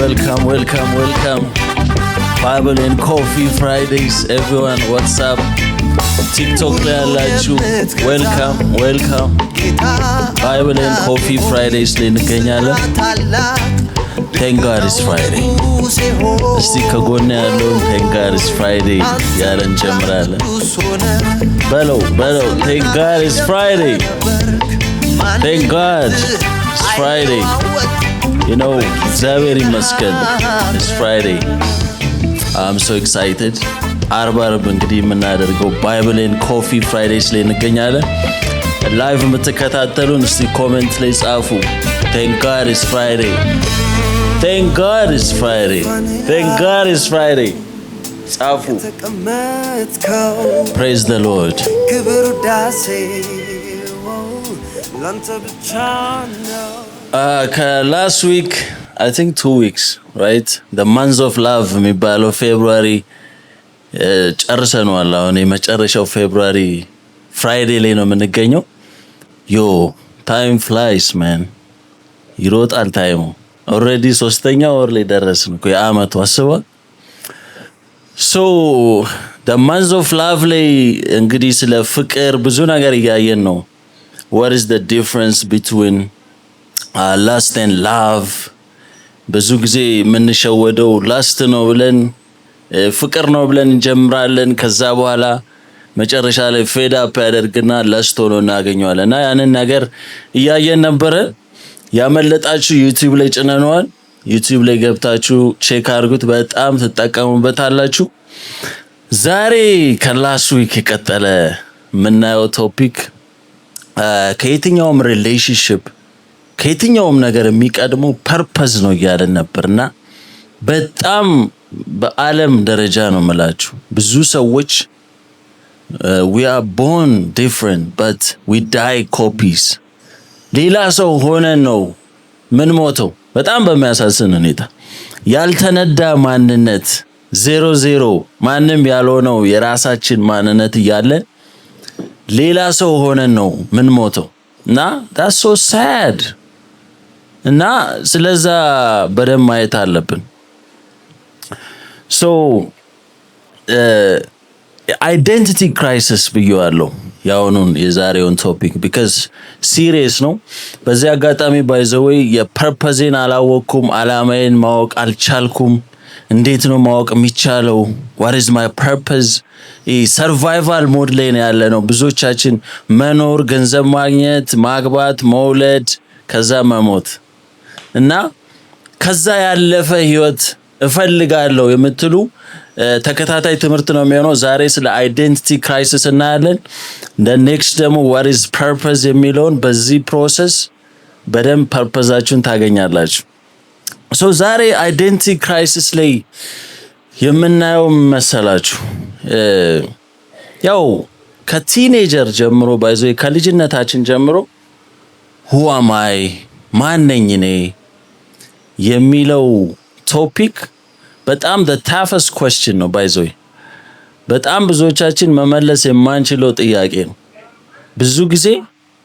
welcome. Bible and Coffee Fridays, everyone. What's up? TikTok ላይ ያላችሁ welcome. Bible and Coffee Fridays ላይ እንገኛለን. Thank God it's Friday. እስቲ ከጎን ያለውን Thank God it's Friday ያለን ጀምራለን። በለው Thank God it's Friday. Thank God it's Friday. You know, እግዚአብሔር ይመስገን it's Friday. I'm so excited. አርብ እንግዲህ የምናደርገው Bible and Coffee Fridays ላይ እንገኛለን። ላይቭ የምትከታተሉን እስቲ ኮሜንት ላይ ጻፉ። Thank God it's Friday. Thank God it's Friday. Thank God it's Friday. ጻፉ። Praise the Lord. Last week, I think 2 weeks, right? The month of love የሚባለው February ጨርሰናል። አሁን የመጨረሻው February Friday ላይ ነው የምንገኘው። Yo, time flies, man. ይሮጣል ታይሙ። Already 3ኛ ወር ላይ ደረስን እኮ የዓመቱ አስበው። So, the month of love ላይ እንግዲህ ስለ ፍቅር ብዙ ነገር እያየን ነው. What is the difference between lust and love? ብዙ ጊዜ የምንሸወደው lust ነው ብለን ፍቅር ነው ብለን እንጀምራለን። ከዛ በኋላ መጨረሻ ላይ ፌድ አፕ ያደርግና lust ሆኖ እናገኘዋለን። እና ያንን ነገር እያየን ነበረ። ያመለጣችሁ YouTube ላይ ጭነነዋል። YouTube ላይ ገብታችሁ ቼክ አድርጉት። በጣም ትጠቀሙበታላችሁ። ዛሬ ከላስት ዊክ የቀጠለ የምናየው ቶፒክ ከየትኛውም ሪሌሽንሺፕ ከየትኛውም ነገር የሚቀድመው ፐርፐዝ ነው እያለን ነበርና በጣም በዓለም ደረጃ ነው የምላችሁ ብዙ ሰዎች we are born different but we die copies ሌላ ሰው ሆነን ነው ምን ሞተው በጣም በሚያሳዝን ሁኔታ ያልተነዳ ማንነት 00 ማንም ያልሆነው የራሳችን ማንነት እያለ ሌላ ሰው ሆነን ነው ምን ሞተው እና that's so sad እና ስለዛ በደም ማየት አለብን so identity crisis ብየዋለሁ ያውኑን የዛሬውን ቶፒክ because serious ነው በዚህ አጋጣሚ by the way የፐርፐዜን አላወኩም አላማዬን ማወቅ አልቻልኩም እንዴት ነው ማወቅ የሚቻለው what is my purpose survival mode ላይ ያለ ነው ብዙዎቻችን መኖር ገንዘብ ማግኘት ማግባት መውለድ ከዛ መሞት እና ከዛ ያለፈ ህይወት እፈልጋለሁ የምትሉ ተከታታይ ትምህርት ነው የሚሆነው ዛሬ ስለ identity crisis እናያለን the next ደግሞ what is purpose የሚለውን በዚህ ፕሮሰስ በደንብ ፐርፐዛችሁን ታገኛላችሁ so ዛሬ identity crisis ላይ የምናየው መሰላችሁ ያው ከቲኔጀር ጀምሮ ባይዞ ከልጅነታችን ጀምሮ who am I ማን ነኝ እኔ የሚለው ቶፒክ በጣም the toughest question ነው ባይዞ በጣም ብዙዎቻችን መመለስ የማንችለው ጥያቄ ነው ብዙ ጊዜ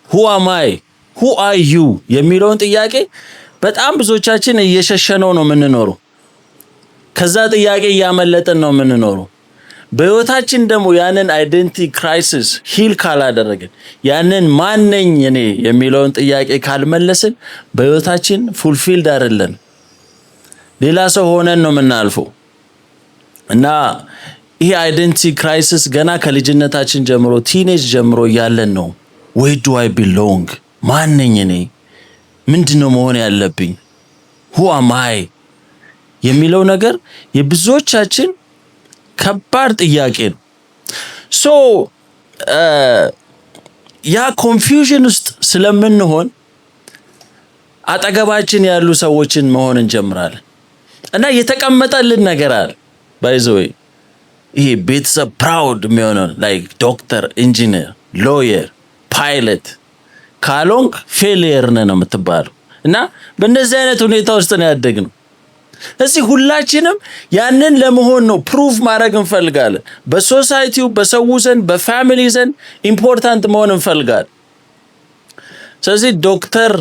who am I who are you የሚለውን ጥያቄ በጣም ብዙዎቻችን እየሸሸነው ነው የምንኖረው ከዛ ጥያቄ ያመለጠን ነው የምንኖረው በህይወታችን ደግሞ ያንን identity crisis ሂል ካላደረግን ያንን ማን ነኝ እኔ የሚለውን ጥያቄ ካልመለስን በህይወታችን fulfilled አይደለም ሌላ ሰው ሆነን ነው የምናልፈው እና ይሄ identity crisis ገና ከልጅነታችን ጀምሮ ቲኔጅ ጀምሮ ያለን ነው where do I belong ማን ነኝ እኔ ምንድነው መሆን ያለብኝ who am I የሚለው ነገር የብዙዎቻችን ከባድ ጥያቄ ነው so ያ ኮንፊውዥን ውስጥ ስለምንሆን አጠገባችን ያሉ ሰዎችን መሆን እንጀምራለን እና የተቀመጠልን ነገር አለ by the way ይሄ ቤተሰብ ፕራውድ የሚሆነው like ዶክተር ኢንጂነር ሎየር ፓይለት ካሎንግ ፌሊየር ነው የምትባለው እና በእንደዚህ አይነት ሁኔታ ውስጥ ነው ያደግነው እዚህ ሁላችንም ያንን ለመሆን ነው ፕሩፍ ማድረግ እንፈልጋለን በሶሳይቲው በሰው ዘንድ በፋሚሊ ዘንድ ኢምፖርታንት መሆን እንፈልጋለን ስለዚህ ዶክተር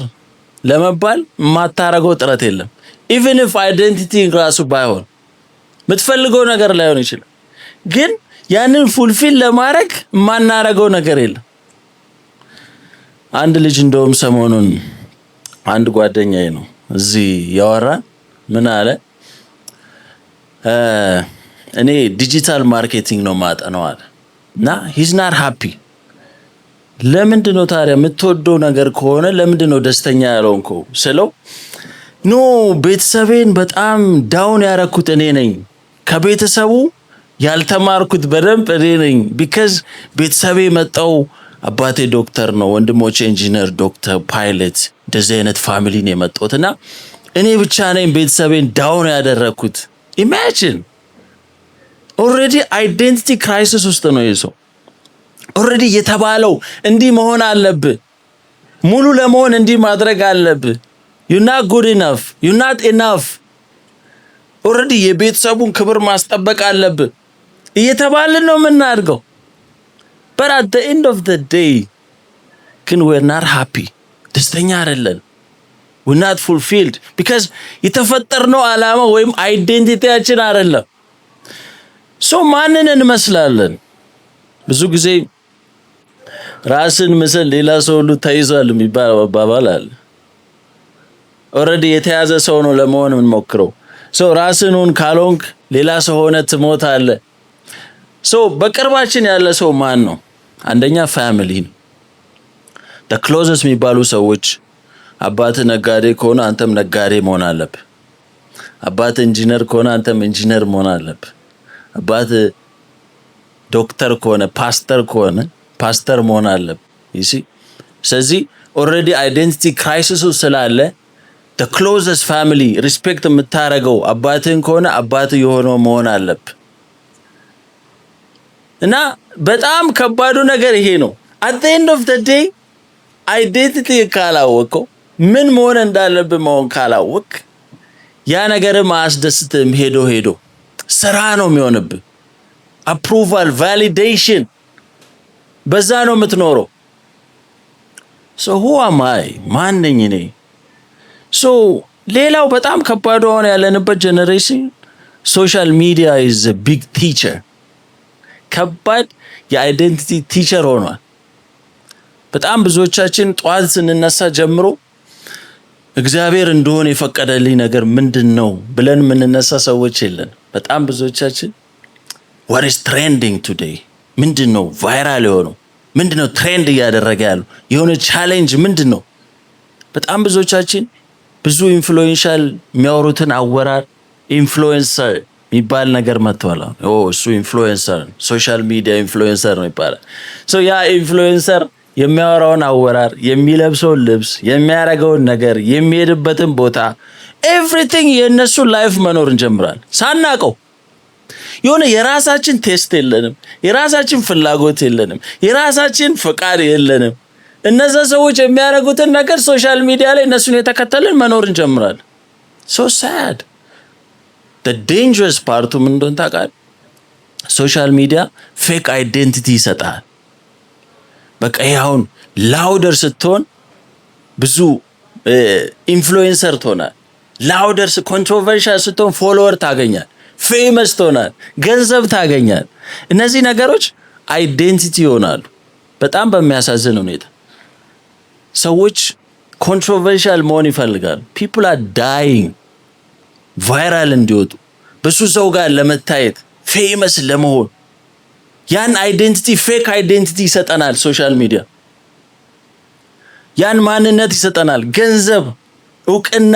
ለመባል ማታረገው ጥረት የለም even if identity ራሱ ባይሆን የምትፈልገው ነገር ላይሆን ይችላል ግን ያንን ፉልፊል ለማድረግ ማናረገው ነገር የለም አንድ ልጅ እንደውም ሰሞኑን አንድ ጓደኛዬ ነው እዚህ ያወራን ምን አለ እኔ ዲጂታል ማርኬቲንግ ነው ማጠናው አለ እና he's not happy ለምንድነው ታዲያ የምትወደው ነገር ከሆነ ለምንድነው ደስተኛ ያልሆንከው ስለው ኖ ቤተሰቤን በጣም ዳውን ያረኩት እኔ ነኝ ከቤተሰቡ ያልተማርኩት በደንብ እኔ ነኝ because ቤተሰቤ መጣው አባቴ ዶክተር ነው ወንድሞቼ ኢንጂነር ዶክተር ፓይለት እንደዚህ አይነት ፋሚሊ ነው የመጣውትና እኔ ብቻ ነኝ ቤተሰቤን ዳውን ያደረኩት imagine already identity crisis ውስጥ ነው ይሰው already የተባለው እንዲህ መሆን አለብህ ሙሉ ለመሆን እንዲህ ማድረግ አለብህ you're not good enough you're not enough already የቤተሰቡን ክብር ማስጠበቅ አለብህ እየተባልን ነው የምናድገው but at the end of the day can we're not happy ደስተኛ አይደለን we're not fulfilled because የተፈጠርነው ዓላማ ወይም አይዴንቲቲያችን አይደለም so ማንን እንመስላለን ብዙ ጊዜ ራስን መስል ሌላ ሰው ሁሉ ተይዟል የሚባል አባባል አለ already የተያዘ ሰው ነው ለመሆን የምንሞክረው so ራስኑን ካልሆንክ ሌላ ሰው ሆነ ትሞታለህ so በቅርባችን ያለ ሰው ማን ነው አንደኛ ፋሚሊ the closest የሚባሉ ሰዎች አባት ነጋዴ ከሆነ አንተም ነጋዴ መሆን አለብህ አባት ኢንጂነር ከሆነ አንተም ኢንጂነር መሆን አለብህ አባት ዶክተር ከሆነ ፓስተር መሆን አለብህ you see ስለዚህ already identity crisis ስላለ the closest family respect የምታረገው አባትን ከሆነ አባት የሆነው መሆን አለብህ እና በጣም ከባዱ ነገር ይሄ ነው at the end of the day identity ካላወቀው ምን መሆን እንዳለብህ መሆን ካላወቅ ያ ነገር ማስደስትም ሄዶ ስራ ነው የሚሆንብህ approval validation በዛ ነው የምትኖረው so who am I ማን ነኝ እኔ so ሌላው በጣም ከባድ ሆነ ያለንበት ጄነሬሽን social media is a big teacher ከባድ የአይዴንቲቲ ቲቸር ሆኗል በጣም ብዙዎቻችን ጧት ስንነሳ ጀምሮ እግዚአብሔር እንደሆነ የፈቀደልኝ ነገር ምንድነው ብለን ምንነሳ ሰዎች የለን በጣም ብዙዎቻችን what is trending today ምንድነው ቫይራል የሆነው ምንድነው ትሬንድ ያደረገ ያለው የሆነ ቻሌንጅ ምንድነው በጣም ብዙዎቻችን ብዙ ኢንፍሉዌንሻል የሚያወሩትን አወራር ኢንፍሉዌንሰር የሚባል ነገር መጥቷል እሱ ኢንፍሉዌንሰር ሶሻል ሚዲያ ኢንፍሉዌንሰር ነው ይባላል ሶ ያ ኢንፍሉዌንሰር የሚያወራውን አወራር የሚለብሰውን ልብስ የሚያረጋውን ነገር የሚሄድበትን ቦታ ኤቭሪቲንግ የነሱ ላይፍ መኖር እንጀምራለን ሳናቀው የሆነ የራሳችን ቴስት የለንም የራሳችን ፍላጎት የለንም የራሳችን ፍቃድ የለንም እነዛ ሰዎች የሚያረጉትን ነገር ሶሻል ሚዲያ ላይ እነሱን የተከተልን መኖር እንጀምራለን so sad the dangerous part ምን እንደሆነ ታውቃለህ ሶሻል ሚዲያ ፌክ አይዴንቲቲ ይሰጣል በቃ ይሁን ላውደር ስትሆን ብዙ ኢንፍሉዌንሰር ትሆናለህ ላውደር ኮንትሮቨርሻል ስትሆን ፎሎወር ታገኛለህ ፌመስ ትሆናለህ ገንዘብ ታገኛለህ እነዚህ ነገሮች አይዴንቲቲ ይሆናሉ በጣም በሚያሳዝን ሁኔታ ሰዎች ኮንትሮቨርሻል መሆን ይፈልጋሉ people are dying ቫይራል እንዲወጡ በሱ ሰው ጋር ለመታየት ፌመስ ለመሆን ያን አይዴንቲቲ ፌክ አይዴንቲቲ ይሰጠናል ሶሻል ሚዲያ ያን ማንነት ይሰጠናል ገንዘብ እውቅና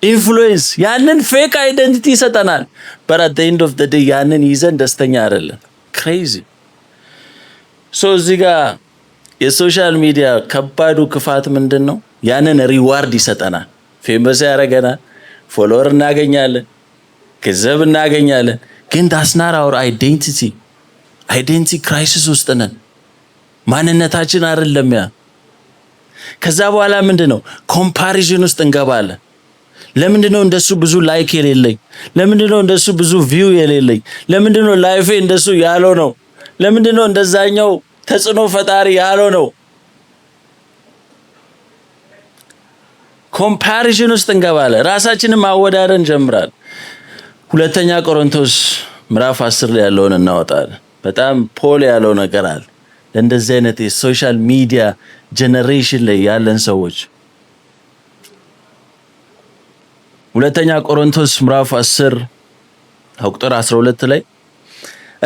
ኢንፍሉዌንስ ያንን ፌክ አይዴንቲቲ ይሰጠናል but at the end of the day ያንን ይዘን ደስተኛ አይደለም crazy so እዚህ ጋር የሶሻል ሚዲያ ከባዱ ክፋት ምንድነው ያንን ሪዋርድ ይሰጠናል ፌመስ ያረጋናል ፎሎወር እናገኛለን ገንዘብ እናገኛለን ግን that's not our identity crisis ውስጥ ነን ማንነታችን አይደለም ያ ከዛ በኋላ ምንድነው ኮምፓሪዥን ውስጥ እንገባለን ለምንድነው እንደሱ ብዙ ላይክ የሌለኝ ለምንድነው እንደሱ ብዙ ቪው የሌለኝ ለምንድነው ላይፌ እንደሱ ያለው ነው ለምንድነው እንደዛኛው ተጽኖ ፈጣሪ ያለው ነው ኮምፓሪዥን ውስጥ እንገባለን። ራሳችንን ማወዳደር እንጀምራለን። ሁለተኛ ቆሮንቶስ ምዕራፍ 10 ላይ ያለውን እናወጣለን። በጣም ፖል ያለው ነገር አለ። እንደዚህ አይነት የሶሻል ሚዲያ ጄነሬሽን ላይ ያለን ሰዎች ሁለተኛ ቆሮንቶስ ምዕራፍ 10 ቁጥር 12 ላይ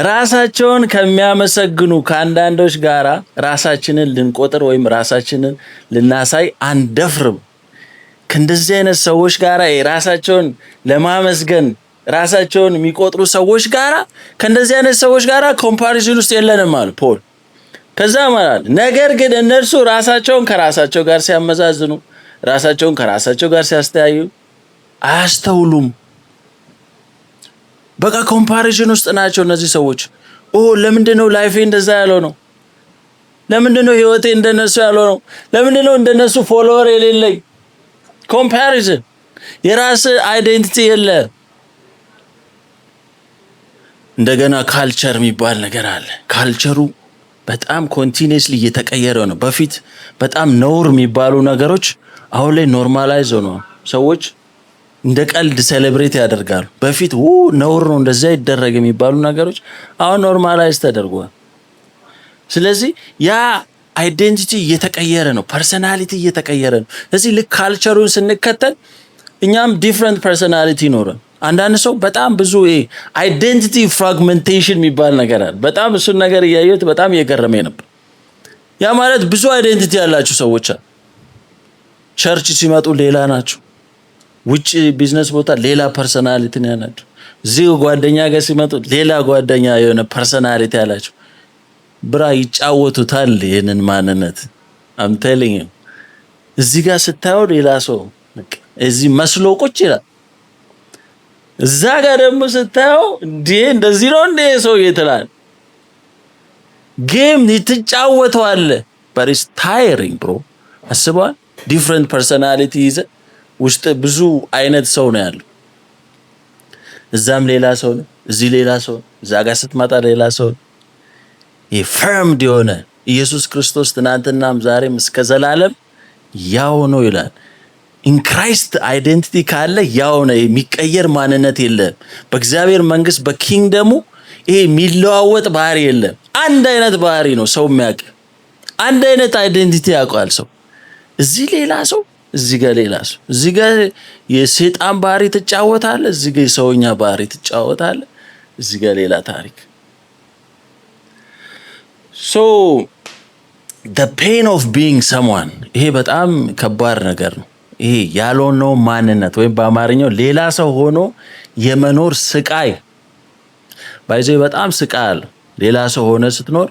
ራሳቸውን ከሚያመሰግኑ ከአንዳንዶች ጋራ ራሳችንን ልንቆጥር ወይም ራሳችንን ልናሳይ አንደፍርም። ከእንደዚህ አይነት ሰዎች ጋራ ራሳቸውን ለማመስገን ራሳቸውን የሚቆጥሩ ሰዎች ጋራ ከእንደዚህ አይነት ሰዎች ጋራ ኮምፓሪዥን ውስጥ የለንም ማለት ፖል። ከዛ ማለት ነገር ግን እነርሱ ራሳቸውን ከራሳቸው ጋር ሲያመዛዝኑ ራሳቸውን ከራሳቸው ጋር ሲያስተያዩ አያስተውሉም። በቃ ኮምፓሪዥን ውስጥ ናቸው እነዚህ ሰዎች። ለምንድነው ላይፌ እንደዛ ያለው ነው? ለምንድነው ህይወቴ እንደነሱ ያለው ነው? ለምንድነው እንደነሱ ፎሎወር የሌለኝ? ኮምፓሪዥን። የራስ አይዴንቲቲ የለ። እንደገና ካልቸር የሚባል ነገር አለ። ካልቸሩ በጣም ኮንቲኒየስሊ እየተቀየረ ነው። በፊት በጣም ነውር የሚባሉ ነገሮች አሁን ላይ ኖርማላይዝ ሆነዋል። ሰዎች እንደ ቀልድ ሴሌብሬት ያደርጋሉ። በፊት ነውር ነው እንደዛ ይደረግ የሚባሉ ነገሮች አሁን ኖርማላይዝ ተደርጓል። ስለዚህ ያ አይዴንቲቲ እየተቀየረ ነው። ፐርሰናሊቲ እየተቀየረ ነው። ስለዚህ ልክ ካልቸሩን ስንከተል እኛም ዲፍረንት ፐርሰናሊቲ ይኖረን። አንዳንድ ሰው በጣም ብዙ አይዴንቲቲ ፍራግመንቴሽን የሚባል ነገር አለ። በጣም እሱን ነገር እያየሁት በጣም እየገረመኝ ነበር። ያ ማለት ብዙ አይዴንቲቲ ያላችሁ ሰዎች አሉ። ቸርች ሲመጡ ሌላ ናቸው። ውጭ ቢዝነስ ቦታ ሌላ ፐርሰናሊቲ ነው ያላቸው። እዚህ ጓደኛ ጋር ሲመጡ ሌላ ጓደኛ የሆነ ፐርሰናሊቲ ያላቸው ብራ ይጫወቱታል ይሄንን ማንነት። አም ቴሊንግ ዩ እዚህ ጋር ስታየው ሌላ ሰው እዚህ መስሎ ቁጭ ይላል። እዛ ጋር ደግሞ ስታየው እንደዚህ ነው እንደ ሰው ይተላል። ጌም ይትጫወተዋል። but it's tiring bro። አስበዋል። ዲፍረንት ፐርሰናሊቲ ይዘ ውስጥ ብዙ አይነት ሰው ነው ያለው። እዛም ሌላ ሰው ነው፣ እዚህ ሌላ ሰው፣ እዛ ጋር ስትመጣ ሌላ ሰው። የፈርምድ የሆነ ኢየሱስ ክርስቶስ ትናንትናም ዛሬም እስከ ዘላለም ያው ነው ይላል። ኢን ክራይስት አይዴንቲቲ ካለ ያው ነው፣ የሚቀየር ማንነት የለም። በእግዚአብሔር መንግስት በኪንግደሙ ይሄ የሚለዋወጥ ባህሪ የለም። አንድ አይነት ባህሪ ነው ሰው የሚያውቅ። አንድ አይነት አይዴንቲቲ ያውቃል ሰው። እዚህ ሌላ ሰው፣ እዚህ ጋር ሌላ ሰው። እዚህ ጋር የሰይጣን ባህሪ ትጫወታለህ፣ እዚህ ጋር የሰውኛ ባህሪ ትጫወታለህ፣ እዚህ ጋር ሌላ ታሪክ። so the pain of being someone ይሄ በጣም ከባድ ነገር ነው። ይሄ ያልሆነው ማንነት ወይም በአማርኛው ሌላ ሰው ሆኖ የመኖር ስቃይ ባይዘይ በጣም ስቃይ አለ። ሌላ ሰው ሆነ ስትኖር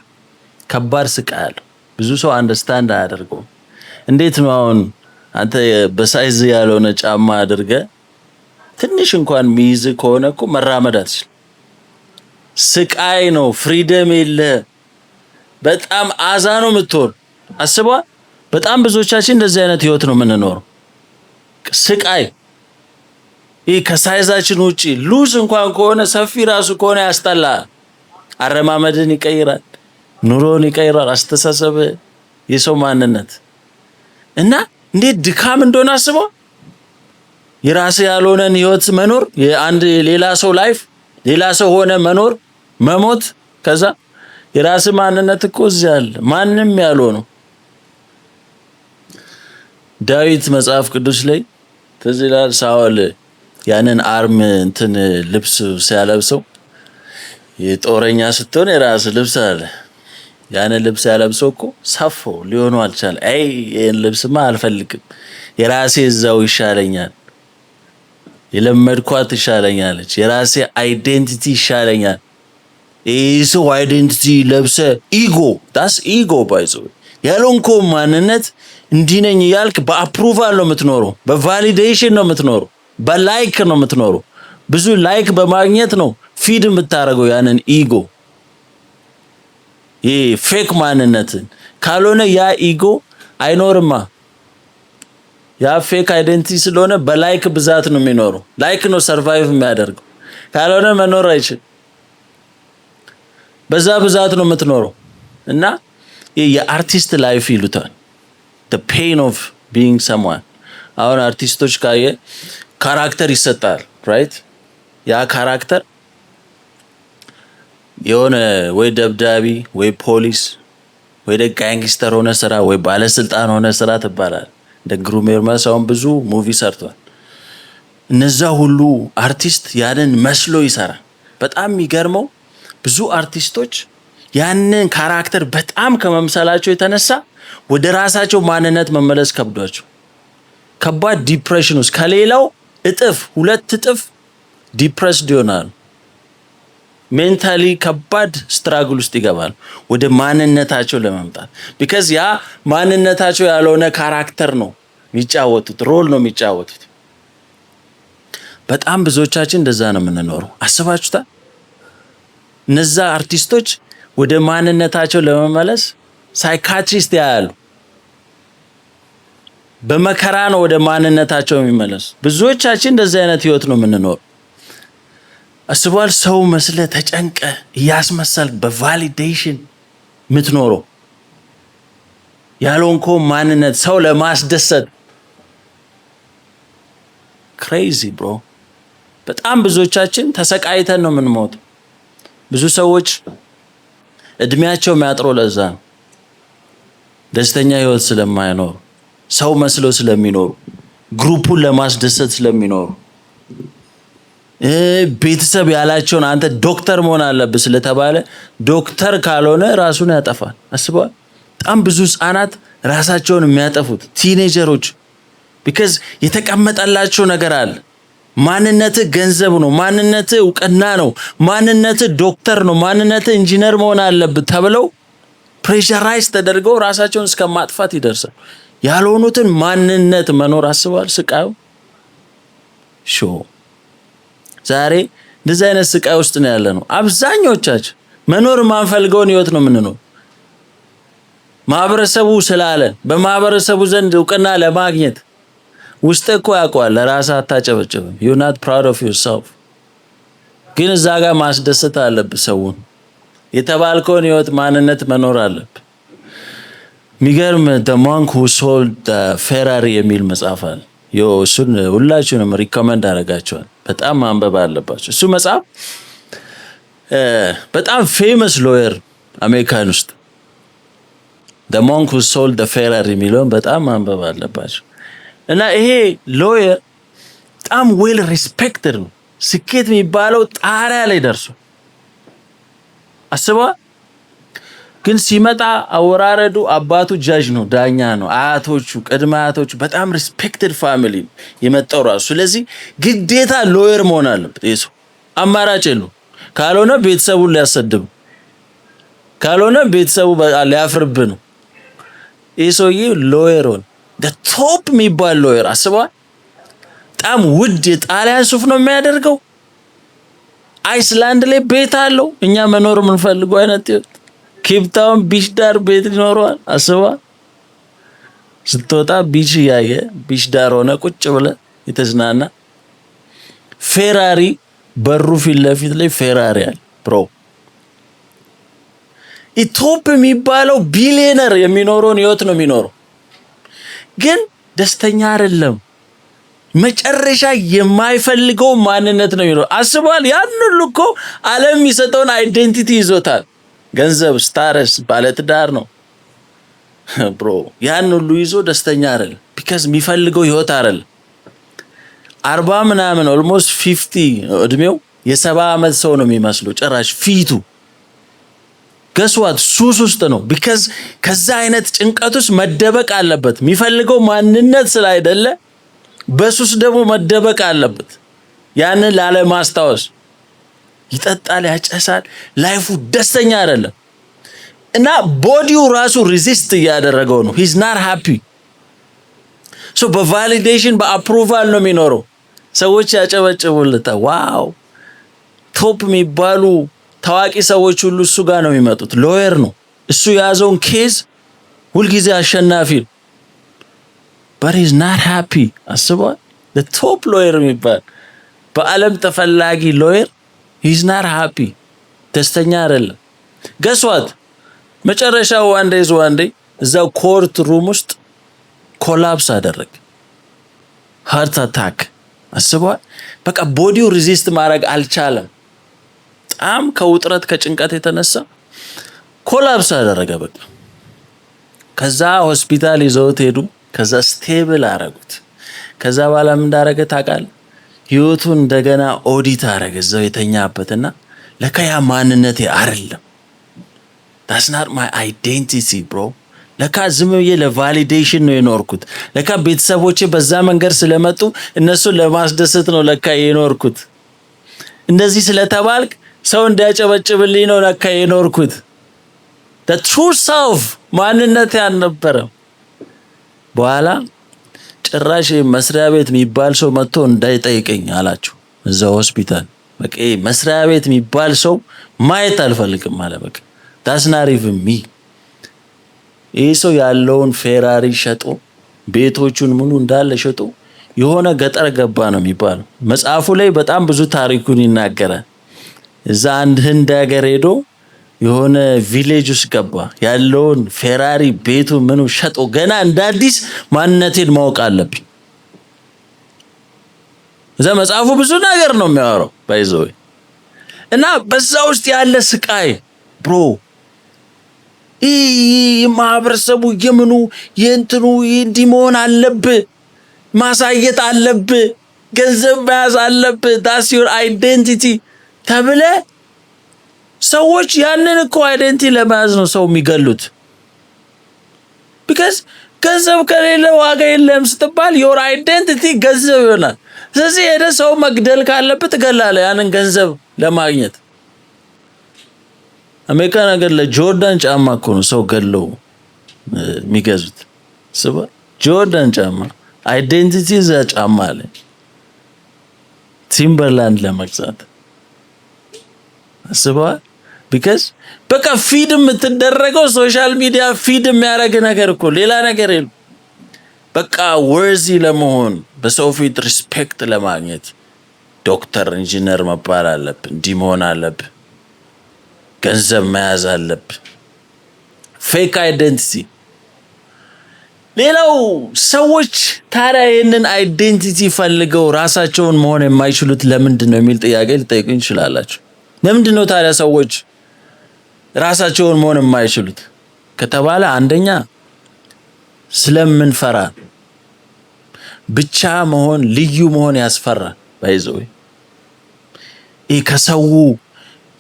ከባድ ስቃይ አለ። ብዙ ሰው አንደርስታንድ አያደርገውም። እንዴት ነው አሁን አንተ በሳይዝ ያልሆነ ጫማ አድርገ ትንሽ እንኳን ሚይዝ ከሆነ እኮ መራመድ አትችልም። ስቃይ ነው። ፍሪደም የለ። በጣም አዛ ነው የምትሆን። አስበዋ። በጣም ብዙዎቻችን እንደዚህ አይነት ህይወት ነው የምንኖረው። ስቃይ። ይሄ ከሳይዛችን ውጪ ሉዝ እንኳን ከሆነ ሰፊ ራሱ ከሆነ ያስጠላል። አረማመድን ይቀይራል፣ ኑሮን ይቀይራል፣ አስተሳሰብ፣ የሰው ማንነት እና እንዴት ድካም እንደሆነ አስበው። የራስ ያልሆነን ህይወት መኖር፣ የአንድ ሌላ ሰው ላይፍ፣ ሌላ ሰው ሆነ መኖር፣ መሞት። ከዛ የራስ ማንነት እኮ እዚህ አለ፣ ማንንም ያልሆነው። ዳዊት መጽሐፍ ቅዱስ ላይ ትዝ ይላል ሳኦል ያንን አርም እንትን ልብስ ሲያለብሰው የጦረኛ ስትሆን የራስ ልብስ አለ። ያንን ልብስ ያለብሰው እኮ ሰፋው ሊሆነው አልቻለ። ይሄን ልብስማ አልፈልግም፣ የራሴ እዛው ይሻለኛል፣ የለመድኳት ይሻለኛለች፣ የራሴ አይዴንቲቲ ይሻለኛል። ይሄ አይዴንቲቲ ለብሰ ኢጎ ዳስ ኢጎ ባይዞ ያሎንኮ ማንነት እንዲነኝ ያልክ በአፕሩቫል ነው የምትኖረው፣ በቫሊዴሽን ነው የምትኖረው፣ በላይክ ነው የምትኖረው። ብዙ ላይክ በማግኘት ነው ፊድ የምታረገው ያንን ኢጎ። ይሄ ፌክ ማንነትን ካልሆነ ያ ኢጎ አይኖርማ። ያ ፌክ አይዴንቲቲ ስለሆነ በላይክ ብዛት ነው የሚኖረው። ላይክ ነው ሰርቫይቭ የሚያደርገው። ካልሆነ መኖር አይችልም። በዛ ብዛት ነው የምትኖረው። እና የአርቲስት ላይፍ ይሉታል the pain of being someone አሁን አርቲስቶች ካየ ካራክተር ይሰጣል ራይት ያ ካራክተር የሆነ ወይ ደብዳቢ ወይ ፖሊስ ወይ ጋንግስተር ሆነ ስራ ወይ ባለስልጣን ሆነ ስራ ትባላል እንደ ግሩም ኤርሚያስ አሁን ብዙ ሙቪ ሰርቷል እነዛ ሁሉ አርቲስት ያንን መስሎ ይሰራል በጣም የሚገርመው ብዙ አርቲስቶች ያንን ካራክተር በጣም ከመምሰላቸው የተነሳ ወደ ራሳቸው ማንነት መመለስ ከብዷቸው ከባድ ዲፕሬሽን ውስጥ ከሌላው እጥፍ ሁለት እጥፍ ዲፕሬስድ ይሆናሉ ሜንታሊ ከባድ ስትራግል ውስጥ ይገባሉ ወደ ማንነታቸው ለመምጣት because ያ ማንነታቸው ያልሆነ ካራክተር ነው የሚጫወቱት ሮል ነው የሚጫወቱት በጣም ብዙዎቻችን እንደዛ ነው የምንኖረው አስባችሁታል እነዛ አርቲስቶች ወደ ማንነታቸው ለመመለስ ሳይካትሪስት ያያሉ በመከራ ነው ወደ ማንነታቸው የሚመለሱ ብዙዎቻችን እንደዛ አይነት ህይወት ነው የምንኖረው አስቧል ሰው መስለ ተጨንቀ ያስመሰል በቫሊዴሽን ምትኖረው ያልሆንኮ ማንነት ሰው ለማስደሰት ክሬዚ ብሮ በጣም ብዙዎቻችን ተሰቃይተን ነው የምንሞተው ብዙ ሰዎች እድሜያቸው የሚያጥረው ለዛ ነው ደስተኛ ህይወት ስለማይኖሩ ሰው መስለው ስለሚኖሩ ግሩፑን ለማስደሰት ስለሚኖሩ ቤተሰብ ያላቸውን አንተ ዶክተር መሆን አለብህ ስለተባለ ዶክተር ካልሆነ ራሱን ያጠፋል አስበዋል በጣም ብዙ ህፃናት ራሳቸውን የሚያጠፉት ቲኔጀሮች because የተቀመጠላቸው ነገር አለ ማንነት ገንዘብ ነው ማንነት ዕውቅና ነው ማንነት ዶክተር ነው ማንነት ኢንጂነር መሆን አለበት ተብለው ፕሬሸራይዝ ተደርገው ራሳቸውን እስከማጥፋት ይደርሳል ያልሆኑትን ማንነት መኖር አስበዋል ስቃዩ ሾ ዛሬ እንደዚህ አይነት ስቃይ ውስጥ ነው ያለነው አብዛኞቻችን መኖር ማንፈልገውን ህይወት ነው የምንኖር ማህበረሰቡ ስላለን በማህበረሰቡ ዘንድ ዕውቅና ለማግኘት ውስጥ እኮ ያውቃል ለራስ አታጨበጭብም you not proud of yourself ግን እዛ ጋር ማስደሰት አለብህ ሰውን የተባልከውን ህይወት ማንነት መኖር አለብህ ሚገርም the monk who sold the Ferrari የሚል መጽሐፍ አለ እሱን ሁላችሁንም ሪኮመንድ አደርጋችኋለሁ በጣም ማንበብ አለባችሁ እሱ መጽሐፍ በጣም ፌመስ ሎየር አሜሪካን ውስጥ the monk who sold the Ferrari የሚለውን በጣም ማንበብ አለባችሁ እና ይሄ ሎየር በጣም ዌል ሪስፔክትድ ነው ስኬት የሚባለው ጣሪያ ላይ ደርሶ አስባ ግን ሲመጣ አወራረዱ አባቱ ጃጅ ነው ዳኛ ነው አያቶቹ ቅድመ አያቶቹ በጣም ሪስፔክትድ ፋሚሊ የመጣው ራሱ ስለዚህ ግዴታ ሎየር መሆን አለበት ይሄ አማራጭ ነው ካልሆነ ቤተሰቡን ሊያሰድብ ካልሆነ ቤተሰቡ ሊያፍርብ ነው ይሄ ሰውዬ ሎየር ሆነ the top የሚባል ሎየር አስባ በጣም ውድ የጣሊያን ሱፍ ነው የሚያደርገው አይስላንድ ላይ ቤት አለው እኛ መኖር የምንፈልገው አይነት ኬፕታውን ቢች ዳር ቤት ይኖረዋል አስባ ስትወጣ ቢች ያየ ቢች ዳር ሆነ ቁጭ ብለ የተዝናና ፌራሪ በሩ ፊት ለፊት ላይ ፌራሪ አለ ብሮ ኢቶፕ የሚባለው ቢሊየነር የሚኖረውን ህይወት ነው የሚኖረው ግን ደስተኛ አይደለም መጨረሻ የማይፈልገው ማንነት ነው የሚኖረው አስቧል ያን ሁሉ እኮ ዓለም የሚሰጠውን አይዴንቲቲ ይዞታል ገንዘብ ስታረስ ባለትዳር ነው ብሮ ያን ሁሉ ይዞ ደስተኛ አይደለም because የሚፈልገው ህይወት አይደለም 40 ምናምን almost 50 እድሜው የ70 አመት ሰው ነው የሚመስለው ጭራሽ ፊቱ ገስዋት ሱስ ውስጥ ነው because ከዛ አይነት ጭንቀት ውስጥ መደበቅ አለበት የሚፈልገው ማንነት ስላይደለ በሱስ ደግሞ መደበቅ አለበት ያንን ላለ ማስታወስ ይጠጣል ያጨሳል ላይፉ ደስተኛ አይደለም እና ቦዲው ራሱ ሬዚስት ያደረገው ነው he's not happy so በቫሊዴሽን በአፕሩቫል ነው የሚኖረው ሰዎች ያጨበጭቡልታል ዋው ቶፕ የሚባሉ ታዋቂ ሰዎች ሁሉ እሱ ጋር ነው የሚመጡት ሎየር ነው እሱ ያዘውን ኬዝ ሁሉ ጊዜ አሸናፊ but he's not happy አስበው the top lawyer የሚባል በአለም ተፈላጊ ሎየር he's not happy ደስተኛ አይደለም ገስዋት መጨረሻው አንዴ እዛው ኮርት ሩም ውስጥ ኮላፕስ አደረገ ሃርት አታክ አስቧል። በቃ ቦዲው ሪዚስት ማድረግ አልቻለም። በጣም ከውጥረት ከጭንቀት የተነሳ ኮላፕስ አደረገ በቃ። ከዛ ሆስፒታል ይዘውት ሄዱ። ከዛ ስቴብል አረጉት። ከዛ በኋላ ምን እንዳረገ ታውቃለህ? ህይወቱን እንደገና ኦዲት አረገ እዛው የተኛበትና ለካ ያ ማንነቴ አይደለም። that's not my identity bro። ለካ ዝም ብዬ ለቫሊዴሽን ነው የኖርኩት። ለካ ቤተሰቦቼ በዛ መንገድ ስለመጡ እነሱን ለማስደሰት ነው ለካ የኖርኩት። እንደዚህ ስለተባልክ ሰው እንዲያጨበጭብልኝ ነው ለካ የኖርኩት። the true self ማንነቴ አልነበረም። በኋላ ጭራሽ መስሪያ ቤት የሚባል ሰው መጥቶ እንዳይጠይቀኝ አላችሁ እዛ ሆስፒታል። በቃ መስሪያ ቤት የሚባል ሰው ማየት አልፈልግም አለ በቃ። that's not even me። ይህ ሰው ያለውን ፌራሪ ሸጦ ቤቶቹን ሙሉ እንዳለ ሸጦ የሆነ ገጠር ገባ ነው የሚባለው። መጽሐፉ ላይ በጣም ብዙ ታሪኩን ይናገራል። እዛ አንድ ህንድ ሀገር ሄዶ የሆነ ቪሌጅ ውስጥ ገባ። ያለውን ፌራሪ ቤቱ ምኑ ሸጦ ገና እንደ አዲስ ማንነቴን ማወቅ አለብኝ። እዛ መጽሐፉ ብዙ ነገር ነው የሚያወራው ባይዘው እና በዛ ውስጥ ያለ ስቃይ ብሮ ማህበረሰቡ የምኑ የእንትኑ እንዲህ መሆን አለብህ፣ ማሳየት አለብህ፣ ገንዘብ መያዝ አለብህ፣ that's your identity ተብለ ሰዎች ያንን እኮ አይደንቲቲ ለመያዝ ነው ሰው የሚገሉት። because ገንዘብ ከሌለ ዋጋ የለም ስትባል your identity ገንዘብ ይሆናል። ስለዚህ ሄደ ሰው መግደል ካለበት ትገላለህ ያንን ገንዘብ ለማግኘት። አሜሪካ ነገር ለጆርዳን ጫማ እኮ ነው ሰው ገለው የሚገዙት። ስባ ጆርዳን ጫማ አይደንቲቲ እዛ ጫማ አለ። ቲምበርላንድ ለመግዛት ስባ because በቃ ፊድ የምትደረገው ሶሻል ሚዲያ ፊድ የሚያደርግ ነገር እኮ ሌላ ነገር የለም። በቃ ወርዚ ለመሆን በሰው ፊት ሪስፔክት ለማግኘት ዶክተር ኢንጂነር መባል አለብህ፣ እንዲህ መሆን አለብህ፣ ገንዘብ መያዝ አለብህ። ፌክ አይደንቲቲ። ሌላው ሰዎች ታዲያ ይህንን አይደንቲቲ ፈልገው ራሳቸውን መሆን የማይችሉት ለምንድን ነው የሚል ጥያቄ ልጠይቁኝ ትችላላችሁ። ለምንድን ነው ታዲያ ሰዎች ራሳቸውን መሆን የማይችሉት ከተባለ አንደኛ ስለምንፈራ። ብቻ መሆን ልዩ መሆን ያስፈራል። ባይዘው ከሰው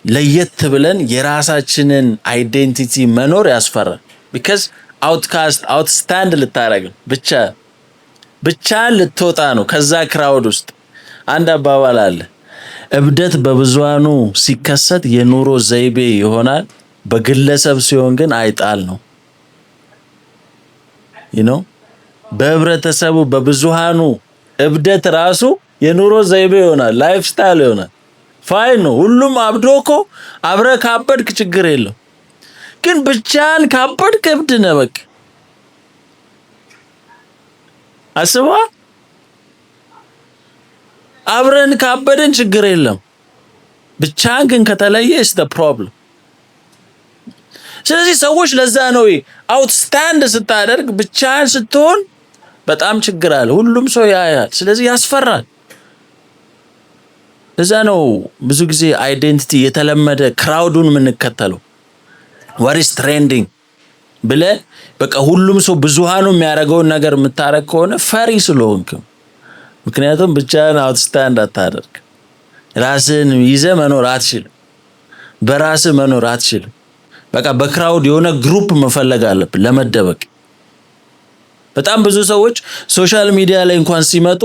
ለየት ብለን የራሳችንን አይደንቲቲ መኖር ያስፈራል። because outstand ልታረግ ብቻ ልትወጣ ነው ከዛ ክራውድ ውስጥ። አንድ አባባል አለ፣ እብደት በብዙሃኑ ሲከሰት የኑሮ ዘይቤ ይሆናል፣ በግለሰብ ሲሆን ግን አይጣል ነው። በህብረተሰቡ በብዙሃኑ እብደት ራሱ የኑሮ ዘይቤ ይሆናል፣ ላይፍ ስታይል ይሆናል። ፋይን ነው። ሁሉም አብዶ እኮ አብረህ ካበድክ ችግር የለው። ግን ብቻህን ካበድክ እብድ ነህ በቃ። አስባ አብረን ካበድን ችግር የለም። ብቻህን ግን ከተለየ is the problem። ስለዚህ ሰዎች ለዛ ነው አውትስታንድ ስታደርግ ብቻህን ስትሆን በጣም ችግር አለ። ሁሉም ሰው ያያል። ስለዚህ ያስፈራል። ለዛ ነው ብዙ ጊዜ አይደንቲቲ የተለመደ ክራውዱን የምንከተለው። what is trending ብለ በቃ ሁሉም ሰው ብዙሃኑ የሚያደርገውን ነገር የምታረግ ከሆነ ፈሪ ስለሆንክ። ምክንያቱም ብቻህን አውትስታንድ አታደርግ። ራስን ይዘህ መኖር አትችልም። በራስህ መኖር አትችልም። በቃ በክራውድ የሆነ ግሩፕ መፈለግ አለብህ ለመደበቅ። በጣም ብዙ ሰዎች ሶሻል ሚዲያ ላይ እንኳን ሲመጡ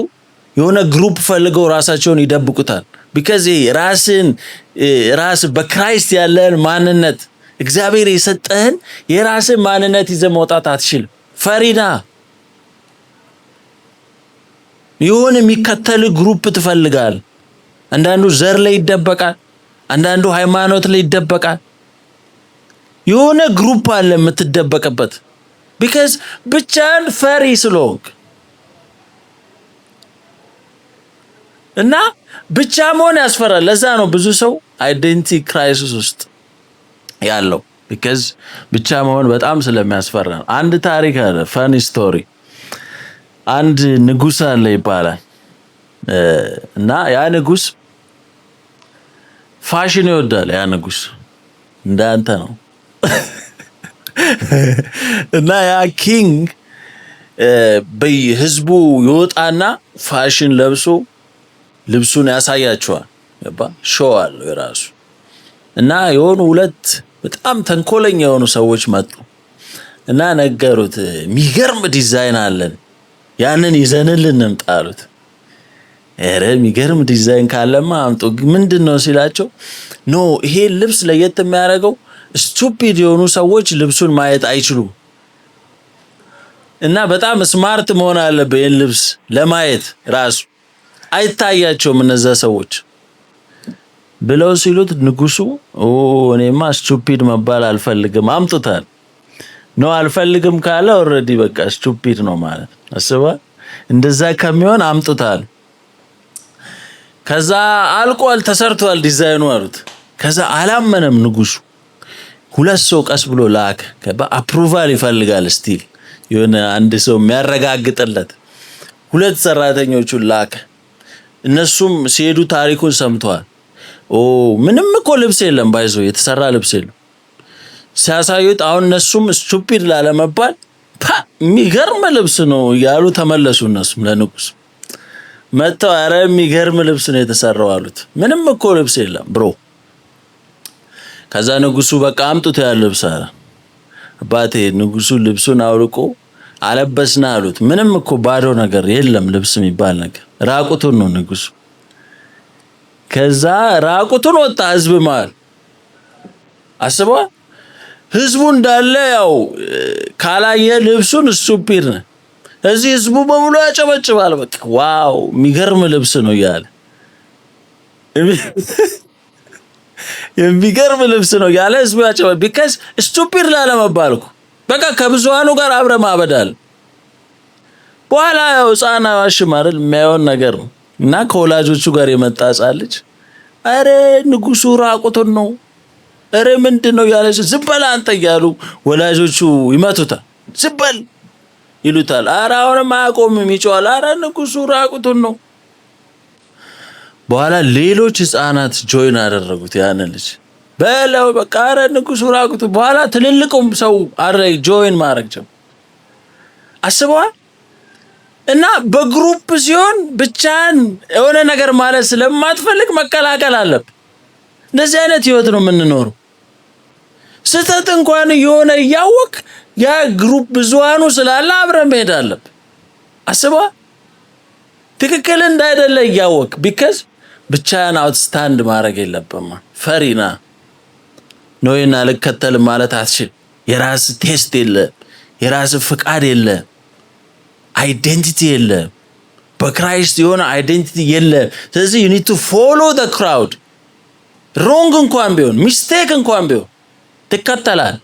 የሆነ ግሩፕ ፈልገው ራሳቸውን ይደብቁታል። because ራስ በክራይስት ያለን ማንነት እግዚአብሔር የሰጠህን የራስን ማንነት ይዘህ መውጣት አትችልም። ፈሪና የሆነ የሚከተል ግሩፕ ትፈልጋል። አንዳንዱ ዘር ላይ ይደበቃል፣ አንዳንዱ ሃይማኖት ላይ ይደበቃል። የሆነ ግሩፕ አለ የምትደበቅበት because ብቻህን ፈሪ ስለሆንክ እና ብቻ መሆን ያስፈራል። ለዛ ነው ብዙ ሰው አይደንቲቲ ክራይሲስ ውስጥ ያለው because ብቻ መሆን በጣም ስለሚያስፈራ ነው። አንድ ታሪክ አለ፣ ፈኒ ስቶሪ። አንድ ንጉስ አለ ይባላል እና ያ ንጉስ ፋሽን ይወዳል። ያ ንጉስ እንዳንተ ነው እና ያ ኪንግ በህዝቡ ይወጣና ፋሽን ለብሶ ልብሱን ያሳያቸዋል። ገባ ሾው አለው የራሱ እና የሆኑ ሁለት በጣም ተንኮለኛ የሆኑ ሰዎች መጡ እና ነገሩት፣ የሚገርም ዲዛይን አለን ያንን ይዘንልን እንምጣ አሉት። ኧረ የሚገርም ዲዛይን ካለማ አምጡ። ምንድነው ሲላቸው፣ ኖ ይሄ ልብስ ለየት የሚያደርገው ስቱፒድ የሆኑ ሰዎች ልብሱን ማየት አይችሉም እና በጣም ስማርት መሆን አለበት ይሄን ልብስ ለማየት ራሱ አይታያቸውም እነዛ ሰዎች ብለው ሲሉት ንጉሱ እኔማ ስቱፒድ መባል አልፈልግም አምጡታል። ነው አልፈልግም ካለ ኦሬዲ በቃ ስቱፒድ ነው ማለት አስባ እንደዛ ከሚሆን አምጡታል። ከዛ አልቋል ተሰርቷል ዲዛይኑ አሉት። ከዛ አላመነም ንጉሱ። ሁለት ሰው ቀስ ብሎ ላክ አፕሩቫል ይፈልጋል ስቲል የሆነ አንድ ሰው የሚያረጋግጥለት ሁለት ሰራተኞቹን ላክ። እነሱም ሲሄዱ ታሪኩን ሰምተዋል። ምንም እኮ ልብስ የለም ባይዞ የተሰራ ልብስ የለም ሲያሳዩት፣ አሁን እነሱም ስቱፒድ ላለመባል የሚገርም ልብስ ነው ያሉ ተመለሱ። እነሱም ለንጉስ መተው አረ የሚገርም ልብስ ነው የተሰራው አሉት። ምንም እኮ ልብስ የለም ብሮ። ከዛ ንጉሱ በቃ አምጡት ያ ልብስ አለ። አባቴ ንጉሱ ልብሱን አውልቆ አለበስና አሉት። ምንም እኮ ባዶ ነገር የለም ልብስ የሚባል ነገር፣ ራቁቱን ነው ንጉሱ። ከዛ ራቁቱን ወጣ ህዝብ መሃል። አስባ ህዝቡ እንዳለ ያው ካላየ ልብሱን ስቱፒድ ነው። እዚህ ህዝቡ በሙሉ ያጨበጭባል። በቃ ዋው የሚገርም ልብስ ነው እያለ የሚገርም ልብስ ነው ያለ ህዝቡ ያጨበጭባል። ቢካዝ ስቱፒድ ላለመባል እኮ በቃ ከብዙሃኑ ጋር አብረ ማበዳል። በኋላ ያው ህፃን አዋሽም አይደል የሚያየውን ነገር ነው እና ከወላጆቹ ጋር የመጣ ህፃን ልጅ አረ ንጉሱ ራቁቱን ነው አረ ምንድነው ያለሽ ዝም በል አንተ እያሉ ወላጆቹ ይመቱታል። ዝም በል ይሉታል። አረ አሁንም አያቆምም ይጮሃል። አረ ንጉሱ ራቁቱን ነው። በኋላ ሌሎች ህፃናት ጆይን አደረጉት ያን ልጅ በለው በቃ አረ ንጉሱ ራቁቱን። በኋላ ትልልቁም ሰው አረ ጆይን ማድረግ ጀመረ። አስበዋል። እና በግሩፕ ሲሆን ብቻን የሆነ ነገር ማለት ስለማትፈልግ መቀላቀል አለብህ። እንደዚህ አይነት ህይወት ነው የምንኖረው። ስተት እንኳን የሆነ ያወቅ ያ ግሩፕ ብዙሃኑ ስላለ አብረን መሄድ አለብህ። አስበዋል። ትክክል እንዳይደለ ያወቅ ቢካዝ ብቻን አውትስታንድ ማድረግ የለብህም። ፈሪና ነውና ልከተል ማለት አትችል። የራስ ቴስት የለ፣ የራስ ፍቃድ የለ፣ አይደንቲቲ የለ፣ በክራይስት የሆነ አይደንቲቲ የለ። ስለዚህ you need to follow the crowd። ሮንግ እንኳን ቢሆን ሚስቴክ እንኳን ቢሆን ትከተላል።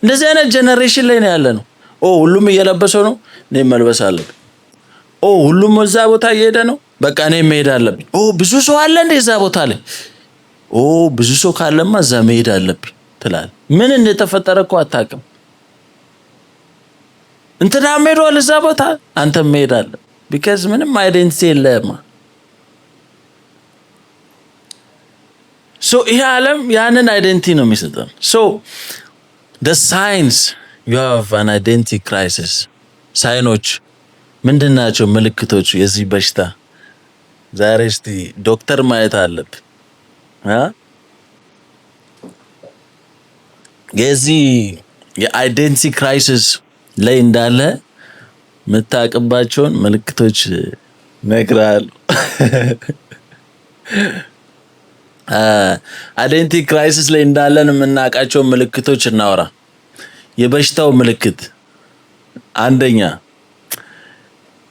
እንደዚህ አይነት ጀነሬሽን ላይ ነው ያለነው። ሁሉም እየለበሰው ነው እኔ መልበስ አለብኝ። ሁሉም እዛ ቦታ እየሄደ ነው በቃ እኔ መሄድ አለብኝ። ብዙ ሰው አለ እንደዛ ቦታ ላይ ብዙ ሰው ካለማ እዛ መሄድ አለብኝ ትላለህ። ምን እንደተፈጠረ እኮ አታውቅም። እንትና ሄዷል እዛ ቦታ አንተ መሄድ አለ ቢካዝ ምንም አይደንቲቲ የለህም። ሶ ይሄ ዓለም ያንን አይደንቲቲ ነው የሚሰጠን። ሶ the signs you have an identity crisis ሳይኖች ምንድናቸው? ምልክቶቹ የዚህ በሽታ ዛሬ እስቲ ዶክተር ማየት አለብህ። የዚህ የአይደንቲቲ ክራይሲስ ላይ እንዳለ የምታውቅባቸውን ምልክቶች እነግርሃለሁ። አይደንቲቲ ክራይሲስ ላይ እንዳለን የምናውቃቸው ምልክቶች እናወራ። የበሽታው ምልክት አንደኛ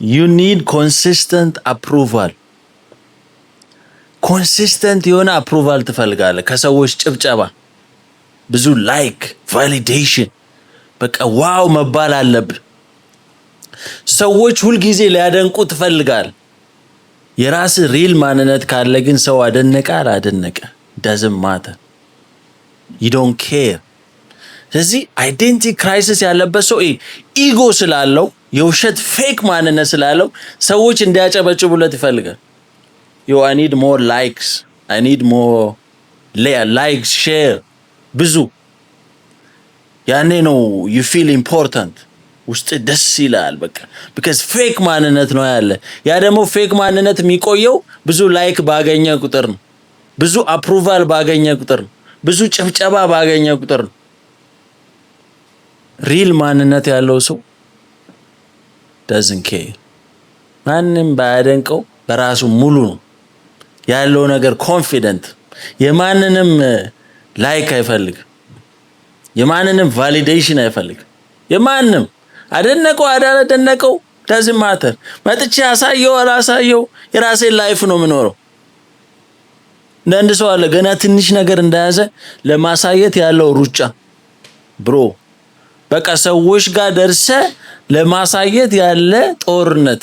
you need consistent approval። ኮንሲስተንት የሆነ አፕሩቫል ትፈልጋለህ። ከሰዎች ጭብጨባ፣ ብዙ ላይክ፣ ቫሊዴሽን፣ በቃ ዋው መባል አለብህ። ሰዎች ሁልጊዜ ሊያደንቁ ትፈልጋለህ። የራስ ሪል ማንነት ካለ ግን ሰው አደነቀ አላደነቀ doesn't matter። you don't care። ስለዚህ አይዴንቲቲ ክራይሲስ ያለበት ሰው ኢጎ ስላለው የውሸት ፌክ ማንነት ስላለው ሰዎች እንዲያጨበጭቡለት ይፈልጋል። I need more likes, I need more likes, share ብዙ ያኔ ነው you feel important ውስጥ ደስ ይላል በቃ because ፌክ ማንነት ነው ያለ። ያ ደግሞ ፌክ ማንነት የሚቆየው ብዙ ላይክ ባገኘ ቁጥር ነው፣ ብዙ አፕሩቫል ባገኘ ቁጥር ነው፣ ብዙ ጭብጨባ ባገኘ ቁጥር ነው። ሪል ማንነት ያለው ሰው doesn't care ማንም ባያደንቀው በራሱ ሙሉ ነው ያለው ነገር ኮንፊደንት። የማንንም ላይክ አይፈልግም፣ የማንንም ቫሊዴሽን አይፈልግም። የማንም አደነቀው አዳደነቀው doesn't matter። መጥቼ ያሳየው አላሳየው የራሴን ላይፍ ነው የምኖረው። እንደ ሰው አለ ገና ትንሽ ነገር እንደያዘ ለማሳየት ያለው ሩጫ ብሮ በቃ ሰዎች ጋር ደርሰ ለማሳየት ያለ ጦርነት።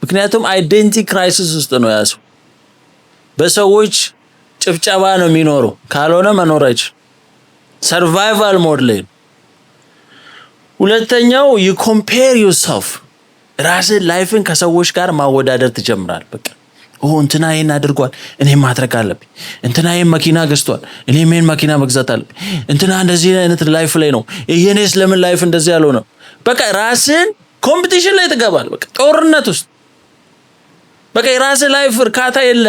ምክንያቱም አይዴንቲቲ ክራይሲስ ውስጥ ነው ያሰው። በሰዎች ጭብጨባ ነው የሚኖረው፣ ካልሆነ መኖር አይችልም። ሰርቫይቫል ሞድ ላይ። ሁለተኛው you compare yourself ራስን ላይፍን ከሰዎች ጋር ማወዳደር ትጀምራል። በቃ እንትና ይሄን አድርጓል እኔም ማድረግ አለብኝ፣ እንትና ይሄን መኪና ገዝቷል እኔም ይሄን መኪና መግዛት አለብኝ፣ እንትና እንደዚህ አይነት ላይፍ ላይ ነው የኔስ ለምን ላይፍ እንደዚህ ያለው ነው። በቃ ራስን ኮምፒቲሽን ላይ ትገባል። በቃ ጦርነት ውስጥ በቃ የራስ ላይፍ እርካታ የለ፣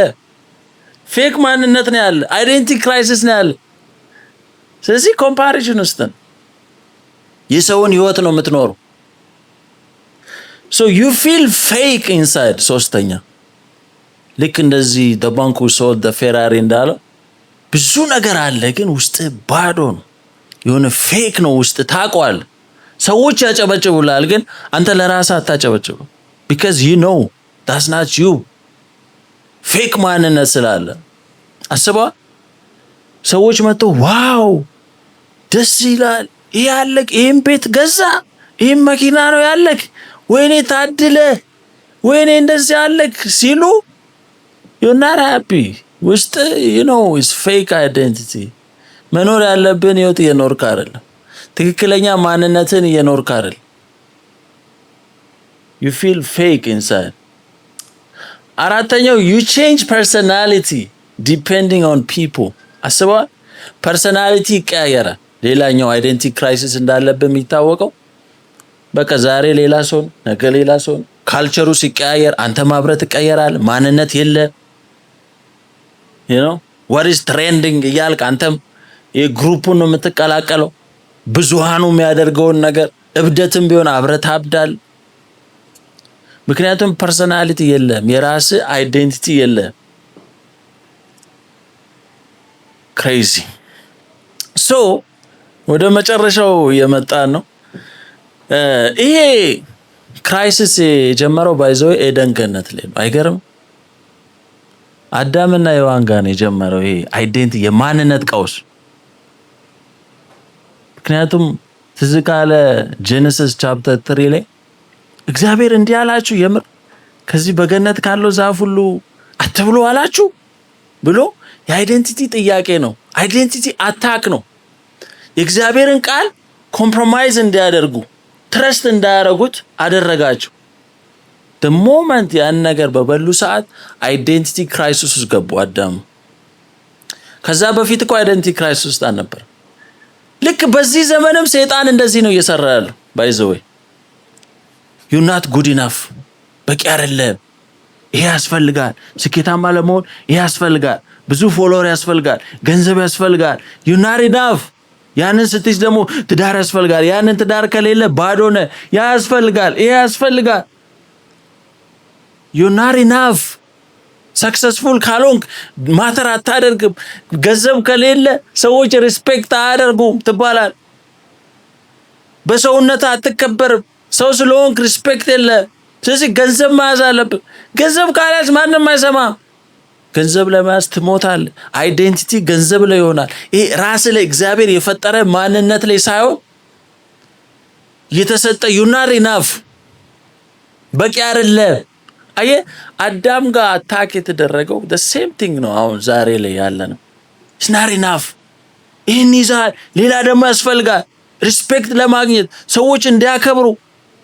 ፌክ ማንነት ነው ያለ፣ አይዴንቲቲ ክራይሲስ ነው ያለ። ስለዚህ ኮምፓሪሽን ውስጥ የሰውን ህይወት ነው የምትኖረው። so you feel fake inside። ሶስተኛ ልክ እንደዚህ the bank who sold the Ferrari እንዳለው ብዙ ነገር አለ ግን ውስጥ ባዶ ነው፣ የሆነ ፌክ ነው ውስጥ ታቋል። ሰዎች ያጨበጭቡላል ግን አንተ ለራስህ አታጨበጭቡ because you know that's not you። ፌክ ማንነት ስላለ አስባ ሰዎች መጥተው ዋው ደስ ይላል ያለክ ይሄን ቤት ገዛ ይሄን መኪና ነው ያለክ ወይኔ ታድለ ወይኔ እንደዚህ ያለክ ሲሉ you're not happy ውስጥ you know is fake identity። መኖር ያለብን ህይወት እየኖርክ አይደለም፣ ትክክለኛ ማንነትን እየኖርክ አይደለም። you feel fake inside። አራተኛው you change personality depending on people። አስባ ፐርሰናሊቲ ይቀያየራል። ሌላኛው አይዴንቲቲ ክራይሲስ እንዳለብን የሚታወቀው በቃ ዛሬ ሌላ ሰው ነገ ሌላ ሰው፣ ካልቸሩ ሲቀያየር አንተ ማብረት ይቀየራል፣ ማንነት የለ you know what is trending እያልክ አንተም የግሩፑን ነው የምትቀላቀለው። ብዙሃኑ የሚያደርገውን ነገር እብደትም ቢሆን አብረት አብዳል። ምክንያቱም ፐርሰናሊቲ የለም፣ የራስ አይዴንቲቲ የለም። ክሬዚ ሶ ወደ መጨረሻው የመጣን ነው። ይሄ ክራይሲስ የጀመረው ባይዘው ኤደን ገነት ላይ ነው። አይገርም? አዳምና ሔዋን ጋር ነው የጀመረው ይሄ አይዴንቲቲ የማንነት ቀውስ። ምክንያቱም ትዝ ካለ ጄኔሲስ ቻፕተር 3 ላይ እግዚአብሔር እንዲህ አላችሁ የምር ከዚህ በገነት ካለው ዛፍ ሁሉ አትብሉ አላችሁ ብሎ የአይዴንቲቲ ጥያቄ ነው። አይዴንቲቲ አታክ ነው። የእግዚአብሔርን ቃል ኮምፕሮማይዝ እንዲያደርጉ ትረስት እንዳያረጉት አደረጋቸው። the moment ያን ነገር በበሉ ሰዓት አይዴንቲቲ ክራይሲስ ውስጥ ገቡ አዳም። ከዛ በፊት እኮ አይዴንቲቲ ክራይሲስ ውስጥ አልነበር። ልክ በዚህ ዘመንም ሰይጣን እንደዚህ ነው እየሰራ ያለው። by the way you're not good enough በቂ አይደለም፣ ይሄ ያስፈልጋል፣ ስኬታማ ለመሆን ይሄ ያስፈልጋል፣ ብዙ ፎሎወር ያስፈልጋል፣ ገንዘብ ያስፈልጋል፣ you're not enough። ያንን ስትይዝ ደግሞ ትዳር ያስፈልጋል፣ ያንን ትዳር ከሌለ ባዶ ነህ፣ ያ ያስፈልጋል፣ ይሄ ያስፈልጋል። you're not enough። ሰክሰስፉል ካልሆንክ ማተር አታደርግም፣ ገንዘብ ከሌለ ሰዎች ሪስፔክት አያደርጉም ትባላል። በሰውነት አትከበርም፣ ሰው ስለሆንክ ሪስፔክት የለ። ስለዚህ ገንዘብ መያዝ አለብህ። ገንዘብ ካልያዝ ማንም አይሰማም። ገንዘብ ለመያዝ ትሞታለህ። አይዴንቲቲ ገንዘብ ላይ ይሆናል። ይሄ ራስ ላይ እግዚአብሔር የፈጠረ ማንነት ላይ ሳይሆን የተሰጠ you're not enough በቂ አይደለም። አየ አዳም ጋር አታክ የተደረገው the same thing ነው አሁን ዛሬ ላይ ያለ ነው። it's not enough ይህን ይዛል። ሌላ ደግሞ ያስፈልጋል ሪስፔክት ለማግኘት ሰዎች እንዲያከብሩ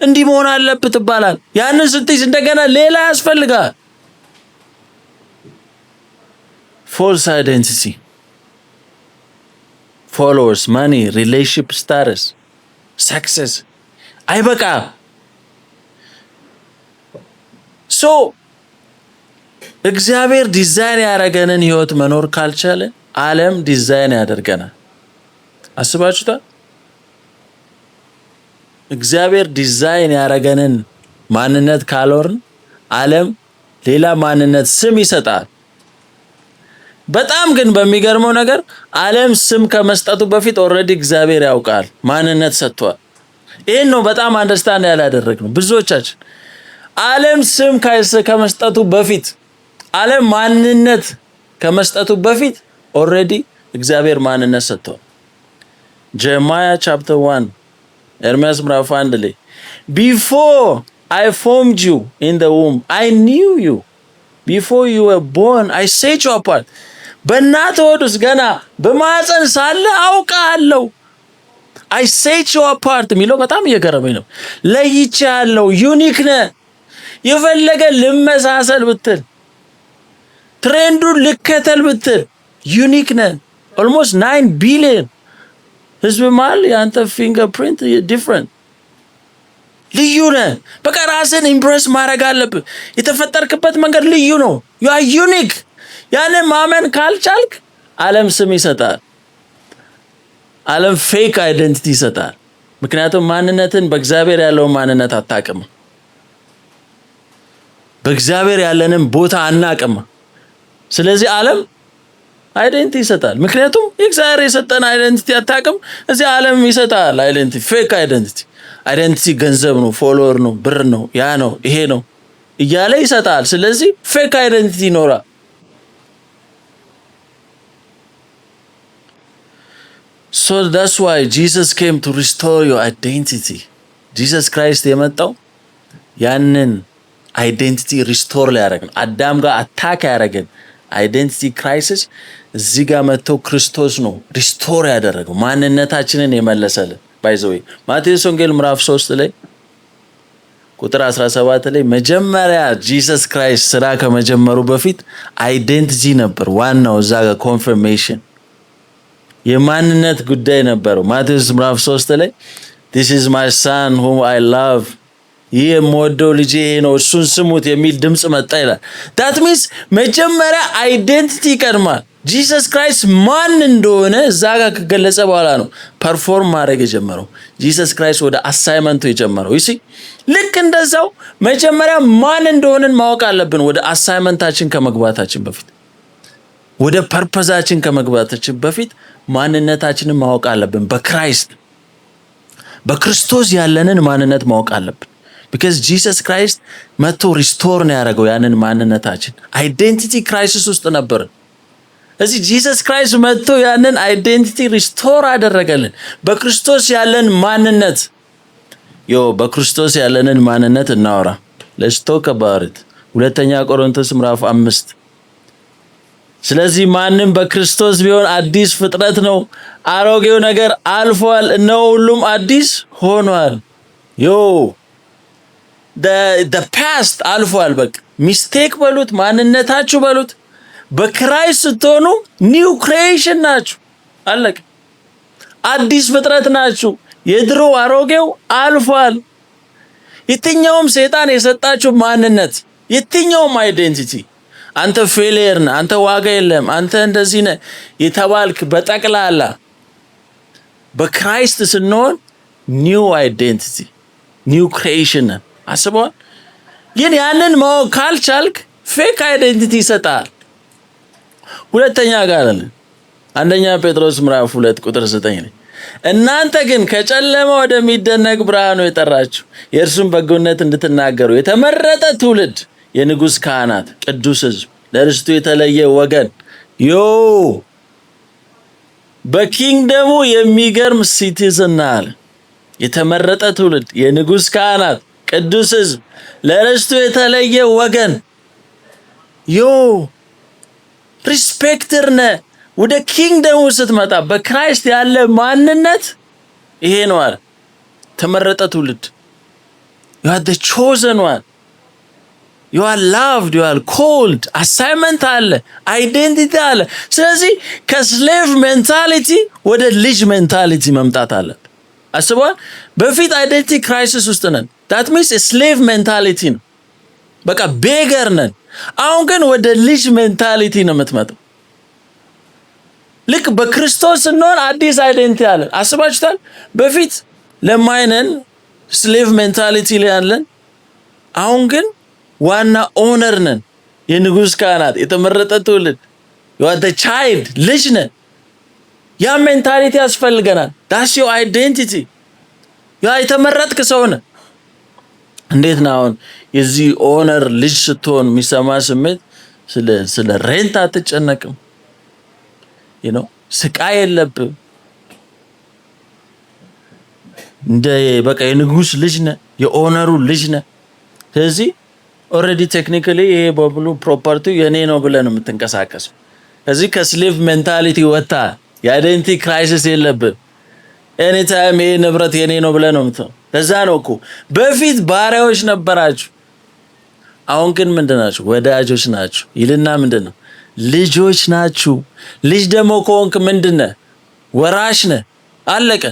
እንዲህ መሆን አለበት ይባላል። ያንን ስትይዝ እንደገና ሌላ ያስፈልጋል። ፎልስ አይደንቲቲ ፎሎወርስ፣ ማኒ፣ ሪሌሽንሺፕ ስታተስ፣ ሰክሰስ አይበቃ። ሶ እግዚአብሔር ዲዛይን ያደረገንን ህይወት መኖር ካልቻለ ዓለም ዲዛይን ያደርገናል። አስባችሁታል? እግዚአብሔር ዲዛይን ያደረገንን ማንነት ካልኖርን ዓለም ሌላ ማንነት ስም ይሰጣል። በጣም ግን በሚገርመው ነገር ዓለም ስም ከመስጠቱ በፊት ኦልሬዲ እግዚአብሔር ያውቃል፣ ማንነት ሰጥቷል። ይሄን ነው በጣም አንደርስታንድ ያላደረግነው ብዙዎቻችን። ዓለም ስም ከመስጠቱ በፊት፣ ዓለም ማንነት ከመስጠቱ በፊት ኦልሬዲ እግዚአብሔር ማንነት ሰጥቷል። ጀረማያ ቻፕተር 1 ኤርምያስ ምዕራፍ 1 ላይ before I formed you in the womb I knew you before you were born I set you apart በእናትህ ሆድ ውስጥ ገና በማህፀን ሳለ አውቃለሁ። I set you apart የሚለው በጣም እየገረመኝ ነው። ለይቼሃለሁ፣ ዩኒክ ነህ። የፈለገ ልመሳሰል ብትል፣ ትሬንዱን ልከተል ብትል ዩኒክ ነህ። ኦልሞስት 9 ቢሊዮን ህዝብ መሃል የአንተ ፊንገር ፕሪንት ዲፍረንት፣ ልዩ ነህ። በቃ ራስን ኢምፕረስ ማድረግ አለብህ። የተፈጠርክበት መንገድ ልዩ ነው። ዩ አር ዩኒክ። ያንን ማመን ካልቻልክ ዓለም ስም ይሰጣል። ዓለም ፌክ አይደንቲቲ ይሰጣል። ምክንያቱም ማንነትን በእግዚአብሔር ያለውን ማንነት አታውቅም። በእግዚአብሔር ያለንን ቦታ አናውቅም። ስለዚህ ዓለም አይደንቲቲ ይሰጣል። ምክንያቱም እግዚአብሔር የሰጠን አይደንቲቲ አታውቅም። እዚህ ዓለም ይሰጣል አይደንቲቲ፣ ፌክ አይደንቲቲ። አይደንቲቲ ገንዘብ ነው፣ ፎሎወር ነው፣ ብር ነው፣ ያ ነው፣ ይሄ ነው እያለ ይሰጣል። ስለዚህ ፌክ አይደንቲቲ ይኖራል። So that's why Jesus came to restore your identity. Jesus Christ የመጣው ያንን አይደንቲቲ ሪስቶር ሊያደርግ ነው። አዳም ጋር አታክ ያደረገን አይደንቲቲ ክራይሲስ እዚህ ጋር መጥቶ ክርስቶስ ነው ሪስቶር ያደረገው፣ ማንነታችንን የመለሰልን። ባይ ዘ ዌይ ማቴዎስ ወንጌል ምዕራፍ 3 ላይ ቁጥር 17 ላይ መጀመሪያ ጂሰስ ክራይስት ስራ ከመጀመሩ በፊት አይደንቲቲ ነበር ዋናው። እዛ ጋር ኮንፈርሜሽን የማንነት ጉዳይ ነበረው። ማቴዎስ ምዕራፍ 3 ላይ this is my son whom I love ይህ የምወደው ልጄ ነው እሱን ስሙት የሚል ድምጽ መጣ ይላል። that means መጀመሪያ አይደንቲቲ ይቀድማል። ጂሰስ ክራይስት ማን እንደሆነ እዛ ጋር ከገለጸ በኋላ ነው ፐርፎርም ማድረግ የጀመረው። ጂሰስ ክራይስት ወደ አሳይመንቱ የጀመረው ይሲ ልክ እንደዛው መጀመሪያ ማን እንደሆነን ማወቅ አለብን። ወደ አሳይመንታችን ከመግባታችን በፊት፣ ወደ ፐርፐዛችን ከመግባታችን በፊት ማንነታችንን ማወቅ አለብን። በክርስቶስ ያለንን ማንነት ማወቅ አለብን። because Jesus Christ መጥቶ ሪስቶር ነው ያደረገው ያንን ማንነታችን። አይዴንቲቲ ክራይሲስ ውስጥ ነበር። እዚህ ጂሰስ ክራይስት መጥቶ ያንን አይዴንቲቲ ሪስቶር አደረገልን። በክርስቶስ ያለን ማንነት በክርስቶስ ያለንን ማንነት እናወራ። let's talk about it። ሁለተኛ ቆሮንቶስ ምዕራፍ 5 ስለዚህ ማንም በክርስቶስ ቢሆን አዲስ ፍጥረት ነው፣ አሮጌው ነገር አልፏል፣ እነሆ ሁሉም አዲስ ሆኗል። the past አልፏል። በቃ ሚስቴክ በሉት፣ ማንነታችሁ በሉት፣ በክራይስት ስትሆኑ ኒው ክሪኤሽን ናችሁ። አለቀ። አዲስ ፍጥረት ናችሁ። የድሮ አሮጌው አልፏል። የትኛውም ሰይጣን የሰጣችሁ ማንነት፣ የትኛውም አይዴንቲቲ አንተ ፌሊየር ነህ፣ አንተ ዋጋ የለም፣ አንተ እንደዚህ ነህ የተባልክ በጠቅላላ በክራይስት ስንሆን ኒው አይዴንቲቲ ኒው ክሪኤሽን ነን። አስበዋል። ግን ያንን ማወቅ ካልቻልክ ፌክ አይዴንቲቲ ይሰጣል። ሁለተኛ ጋር አለ አንደኛ ጴጥሮስ ምዕራፍ 2 ቁጥር 9 ላይ እናንተ ግን ከጨለማ ወደሚደነቅ ብርሃኑ የጠራችሁ የእርሱን በጎነት እንድትናገሩ የተመረጠ ትውልድ፣ የንጉሥ ካህናት፣ ቅዱስ ሕዝብ፣ ለርስቱ የተለየ ወገን በኪንግደሙ የሚገርም ሲቲዝን አለ። የተመረጠ ትውልድ፣ የንጉሥ ካህናት፣ ቅዱስ ሕዝብ፣ ለርስቱ የተለየ ወገን ሪስፔክተር ነህ። ወደ ኪንግደሙ ስትመጣ በክራይስት ያለ ማንነት ይሄ ነው አለ። ተመረጠ ትውልድ you are the chosen one you are loved you are called assignment አለ identity አለ። ስለዚህ ከስሌቭ ሜንታሊቲ ወደ ልጅ ሜንታሊቲ መምጣት አለ። አስበዋል። በፊት አይደንቲቲ ክራይሲስ ውስጥ ነን። that means a slave mentality ነው። በቃ ቤገር ነን። አሁን ግን ወደ ልጅ ሜንታሊቲ ነው የምትመጣው። ልክ በክርስቶስ ስንሆን አዲስ አይደንቲቲ አለ። አስባችሁታል? በፊት ለማይነን ስሌቭ ሜንታሊቲ ላይ ያለን፣ አሁን ግን ዋና ኦነር ነን። የንጉስ ካህናት፣ የተመረጠ ትውልድ፣ you are the child ልጅ ነን። ያ ሜንታሊቲ ያስፈልገናል። that's your identity ያ የተመረጥክ ሰው ነህ። እንዴት ነው አሁን የዚህ ኦነር ልጅ ስትሆን የሚሰማ ስሜት? ስለ ሬንት አትጨነቅም። ስቃይ የለብም። እንደ በቃ የንጉስ ልጅ ነህ፣ የኦነሩ ልጅ ነህ። ስለዚህ ኦልሬዲ ቴክኒካሊ ይሄ በብሉ ፕሮፐርቲው የኔ ነው ብለህ ነው የምትንቀሳቀሰው። ስለዚህ ከስሌቭ ሜንታሊቲ ወጣ። የአይደንቲቲ ክራይሲስ የለብም። ኤኒ ታይም ይሄ ንብረት የኔ ነው ብለህ ነው የምትለው። ለዛ ነው እኮ በፊት ባሪያዎች ነበራችሁ፣ አሁን ግን ምንድናችሁ? ወዳጆች ናችሁ ይልና ምንድነው? ልጆች ናችሁ። ልጅ ደግሞ ከሆንክ ምንድነህ? ወራሽ ነህ። አለቀ።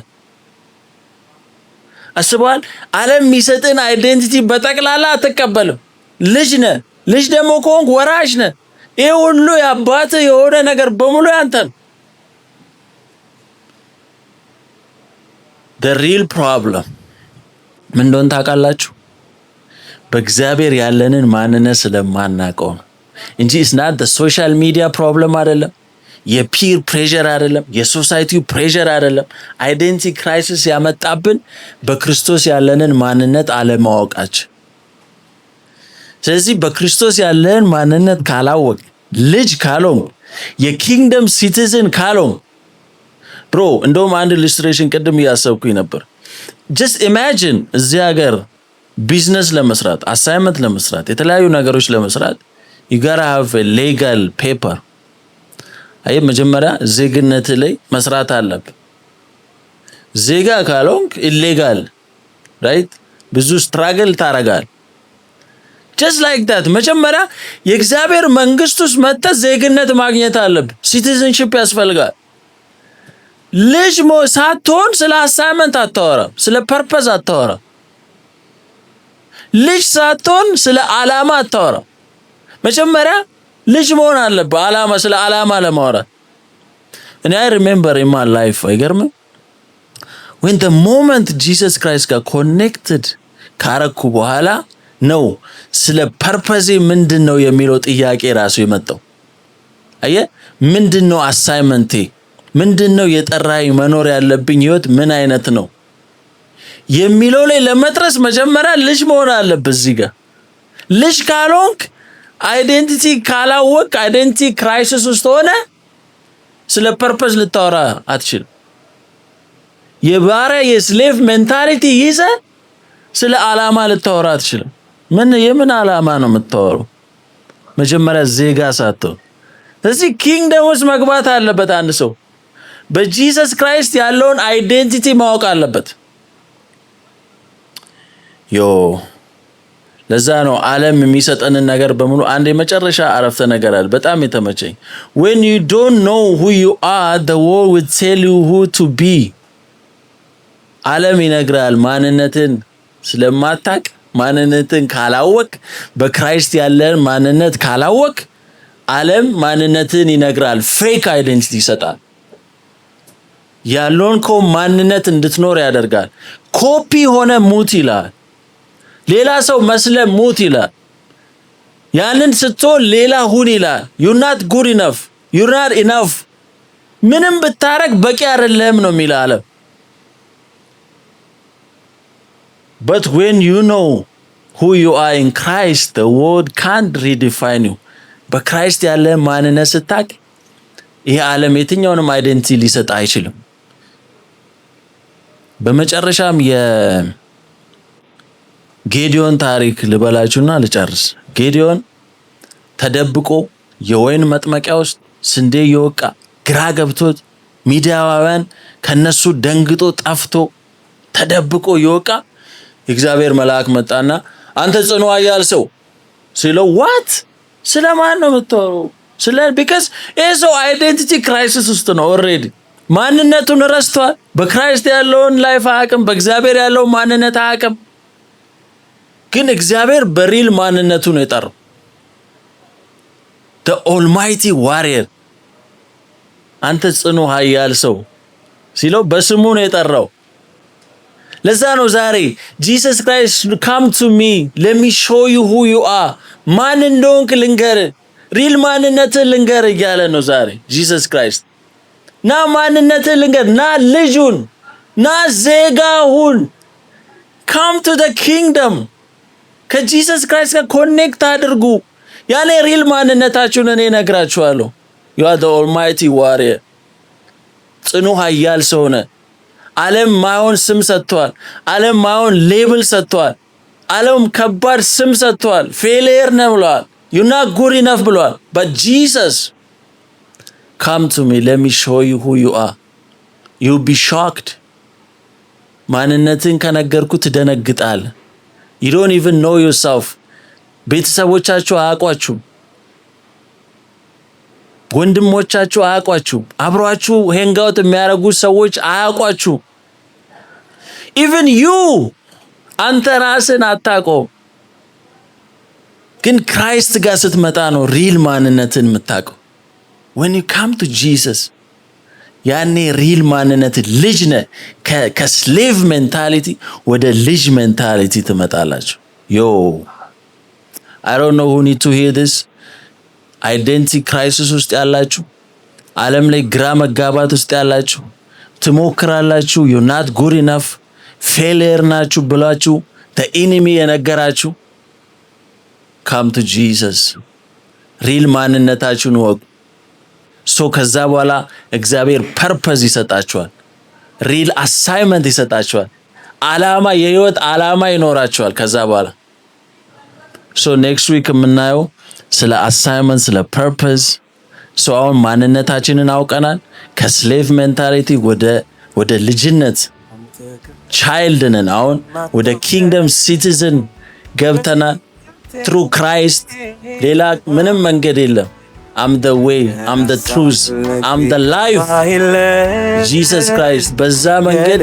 አስበዋል። ዓለም የሚሰጥን አይደንቲቲ በጠቅላላ አትቀበልም። ልጅ ነህ። ልጅ ደግሞ ከሆንክ ወራሽ ነህ። ይሄ ሁሉ የአባትህ የሆነ ነገር በሙሉ ያንተ ነው። the real problem ምን እንደሆነ ታውቃላችሁ? በእግዚአብሔር ያለንን ማንነት ስለማናውቀው ነው እንጂ it's not the social media problem አይደለም፣ የፒር ፕሬሸር አይደለም፣ የሶሳይቲው ፕሬሸር አይደለም። አይደንቲቲ ክራይሲስ ያመጣብን በክርስቶስ ያለንን ማንነት አለማወቃችን። ስለዚህ በክርስቶስ ያለንን ማንነት ካላወቅ፣ ልጅ ካልሆንክ፣ የኪንግደም ሲቲዝን ካልሆንክ ብሮ እንደውም አንድ ኢሉስትሬሽን ቅድም እያሰብኩኝ ነበር። just imagine እዚህ ሀገር ቢዝነስ ለመስራት፣ አሳይመንት ለመስራት፣ የተለያዩ ነገሮች ለመስራት you gotta have a legal paper። አይ መጀመሪያ ዜግነት ላይ መስራት አለብህ። ዜጋ ካልሆንክ ኢሌጋል ራይት፣ ብዙ ስትራግል ታረጋል። just like that መጀመሪያ የእግዚአብሔር መንግስት ውስጥ መጥተህ ዜግነት ማግኘት አለብህ። ሲቲዝንሺፕ ያስፈልጋል። ልጅ ሳትሆን ስለ አሳይመንት አታወራም፣ ስለ ፐርፐዝ አታወራም። ልጅ ሳትሆን ስለ ዓላማ አታወራም። መጀመሪያ ልጅ መሆን አለብህ። ዓላማ ስለ ዓላማ ለማውራት እኔ I remember in my life አይገርም when the moment Jesus Christ got connected ካረኩ በኋላ ነው ስለ ፐርፐዝ ምንድነው የሚለው ጥያቄ ራሱ የመጣው። አየህ ምንድነው አሳይመንቴ? ምንድነው የጠራኝ? መኖር ያለብኝ ህይወት ምን አይነት ነው የሚለው ላይ ለመድረስ መጀመሪያ ልጅ መሆን አለበት። እዚህ ጋር ልጅ ካልሆንክ፣ አይደንቲቲ ካላወቅ፣ አይደንቲቲ ክራይሲስ ውስጥ ሆነ ስለ ፐርፐዝ ልታወራ አትችልም። የባሪያ የስሌቭ ሜንታሊቲ ይዘ ስለ ዓላማ ልታወራ አትችልም። የምን ዓላማ ነው የምታወራው? መጀመሪያ ዜጋ ሳትሆን። ስለዚህ ኪንግደም ውስጥ መግባት አለበት አንድ ሰው። በጂሰስ ክራይስት ያለውን አይደንቲቲ ማወቅ አለበት። ለዛ ነው ዓለም የሚሰጠንን ነገር በሙሉ አንድ የመጨረሻ አረፍተ ነገር አለ በጣም የተመቸኝ። when you don't know who you are, the world will tell you who to be። ዓለም ይነግራል ማንነትን ስለማታቅ፣ ማንነትን ካላወቅ፣ በክራይስት ያለን ማንነት ካላወቅ ዓለም ማንነትን ይነግራል፣ ፌክ አይደንቲቲ ይሰጣል። ያለውን ማንነት እንድትኖር ያደርጋል። ኮፒ ሆነ ሙት ይላል። ሌላ ሰው መስለ ሙት ይላል። ያንን ስትሆን ሌላ ሁን ይላል። you're not good enough, you're not enough። ምንም ብታረግ በቂ አይደለም ነው የሚለው ዓለም። but when you know who you are in Christ, the world can't redefine you። በክራይስት ያለ ማንነት ስታቅ ይሄ ዓለም የትኛውንም አይደንቲቲ ሊሰጥ አይችልም። በመጨረሻም የጌዲዮን ታሪክ ልበላችሁና ልጨርስ። ጌዲዮን ተደብቆ የወይን መጥመቂያ ውስጥ ስንዴ እየወቃ ግራ ገብቶት ሚዲያውያን ከነሱ ደንግጦ ጠፍቶ ተደብቆ ይወቃ እግዚአብሔር መልአክ መጣና አንተ ጽኑ ኃያል ሰው ሲለው ዋት ስለማን ነው የምታወራው? because ኤዞ አይዴንቲቲ ክራይሲስ ውስጥ ነው ኦሬዲ ማንነቱን ረስቷል። በክራይስት ያለውን ላይፍ አያውቅም። በእግዚአብሔር ያለው ማንነት አያውቅም። ግን እግዚአብሔር በሪል ማንነቱ ነው የጠራው the almighty warrior አንተ ጽኑ ኃያል ሰው ሲለው በስሙ ነው የጠራው። ለዛ ነው ዛሬ Jesus Christ come to me let me show you who you are ማን እንደሆንክ ልንገር ሪል ማንነትህን ልንገር እያለ ነው ዛሬ Jesus Christ ና ማንነትህን ልንገር ና ልጁን ና ዜጋሁን come to the kingdom ከጂሰስ ክራይስት ጋር ኮኔክት አድርጉ ያኔ ሪል ማንነታችሁን እኔ ነግራችኋለሁ። you are the almighty warrior ጽኑ ኃያል ሰው ነህ። ዓለም ማይሆን ስም ሰጥቷል። ዓለም ማይሆን ሌብል ሰጥቷል። ዓለም ከባድ ስም ሰጥቷል። ፌሊየር ነህ ብሏል። you're not good enough ብሏል። but Jesus come to me let me show you who you are you'll be shocked ማንነትን ከነገርኩ ትደነግጣለህ። you don't even know yourself ቤተሰቦቻችሁ አያውቋችሁ ወንድሞቻችሁ አያውቋችሁ አብሯችሁ ሄንጋውት የሚያረጉ ሰዎች አያውቋችሁ even you አንተ ራስን አታውቀው ግን ክራይስት ጋር ስትመጣ ነው ሪል ማንነትን የምታውቀው when you come to Jesus ያኔ ሪል ማንነት ልጅ ነህ ከስሌቭ ሜንታሊቲ ወደ ልጅ ሜንታሊቲ ትመጣላችሁ yo I don't know who need to hear this አይዴንቲቲ ክራይሲስ ውስጥ ያላችሁ ዓለም ላይ ግራ መጋባት ውስጥ ያላችሁ ትሞክራላችሁ you're not good enough failure ናችሁ ብላችሁ the enemy የነገራችሁ come to Jesus ሪል ማንነታችሁን ወቁ ሶ ከዛ በኋላ እግዚአብሔር ፐርፐዝ ይሰጣችኋል ሪል አሳይመንት ይሰጣችኋል ዓላማ የህይወት ዓላማ ይኖራችኋል ከዛ በኋላ ሶ ኔክስት ዊክ የምናየው ስለ አሳይመንት ስለ ፐርፐዝ ሶ አሁን ማንነታችንን አውቀናል ከስሌቭ ሜንታሊቲ ወደ ልጅነት ቻይልድ ነን አሁን ወደ ኪንግደም ሲቲዝን ገብተናል through Christ ሌላ ምንም መንገድ የለም I'm the way I'm the truth I'm the life Jesus Christ በዛ መንገድ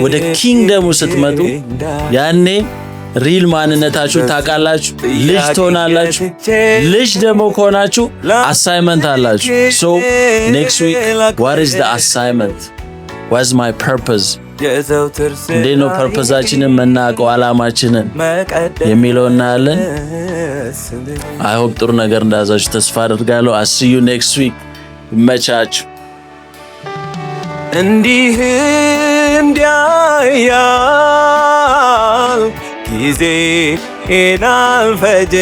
ወደ ኪንግደሙ ስትመጡ ያኔ ሪል ማንነታችሁ ታውቃላችሁ ልጅ ትሆናላችሁ ልጅ ደግሞ ከሆናችሁ አሳይመንት አላችሁ so next week what is the assignment what's my purpose እንዴት ነው ፐርፐዛችንን መናቀው ዓላማችንን የሚለውን እናያለን I hope ጥሩ ነገር እንዳዛችሁ ተስፋ አደርጋለሁ I see you next week ይመቻችሁ እንዲህ እንዲያያል ጊዜ እናልፈጅ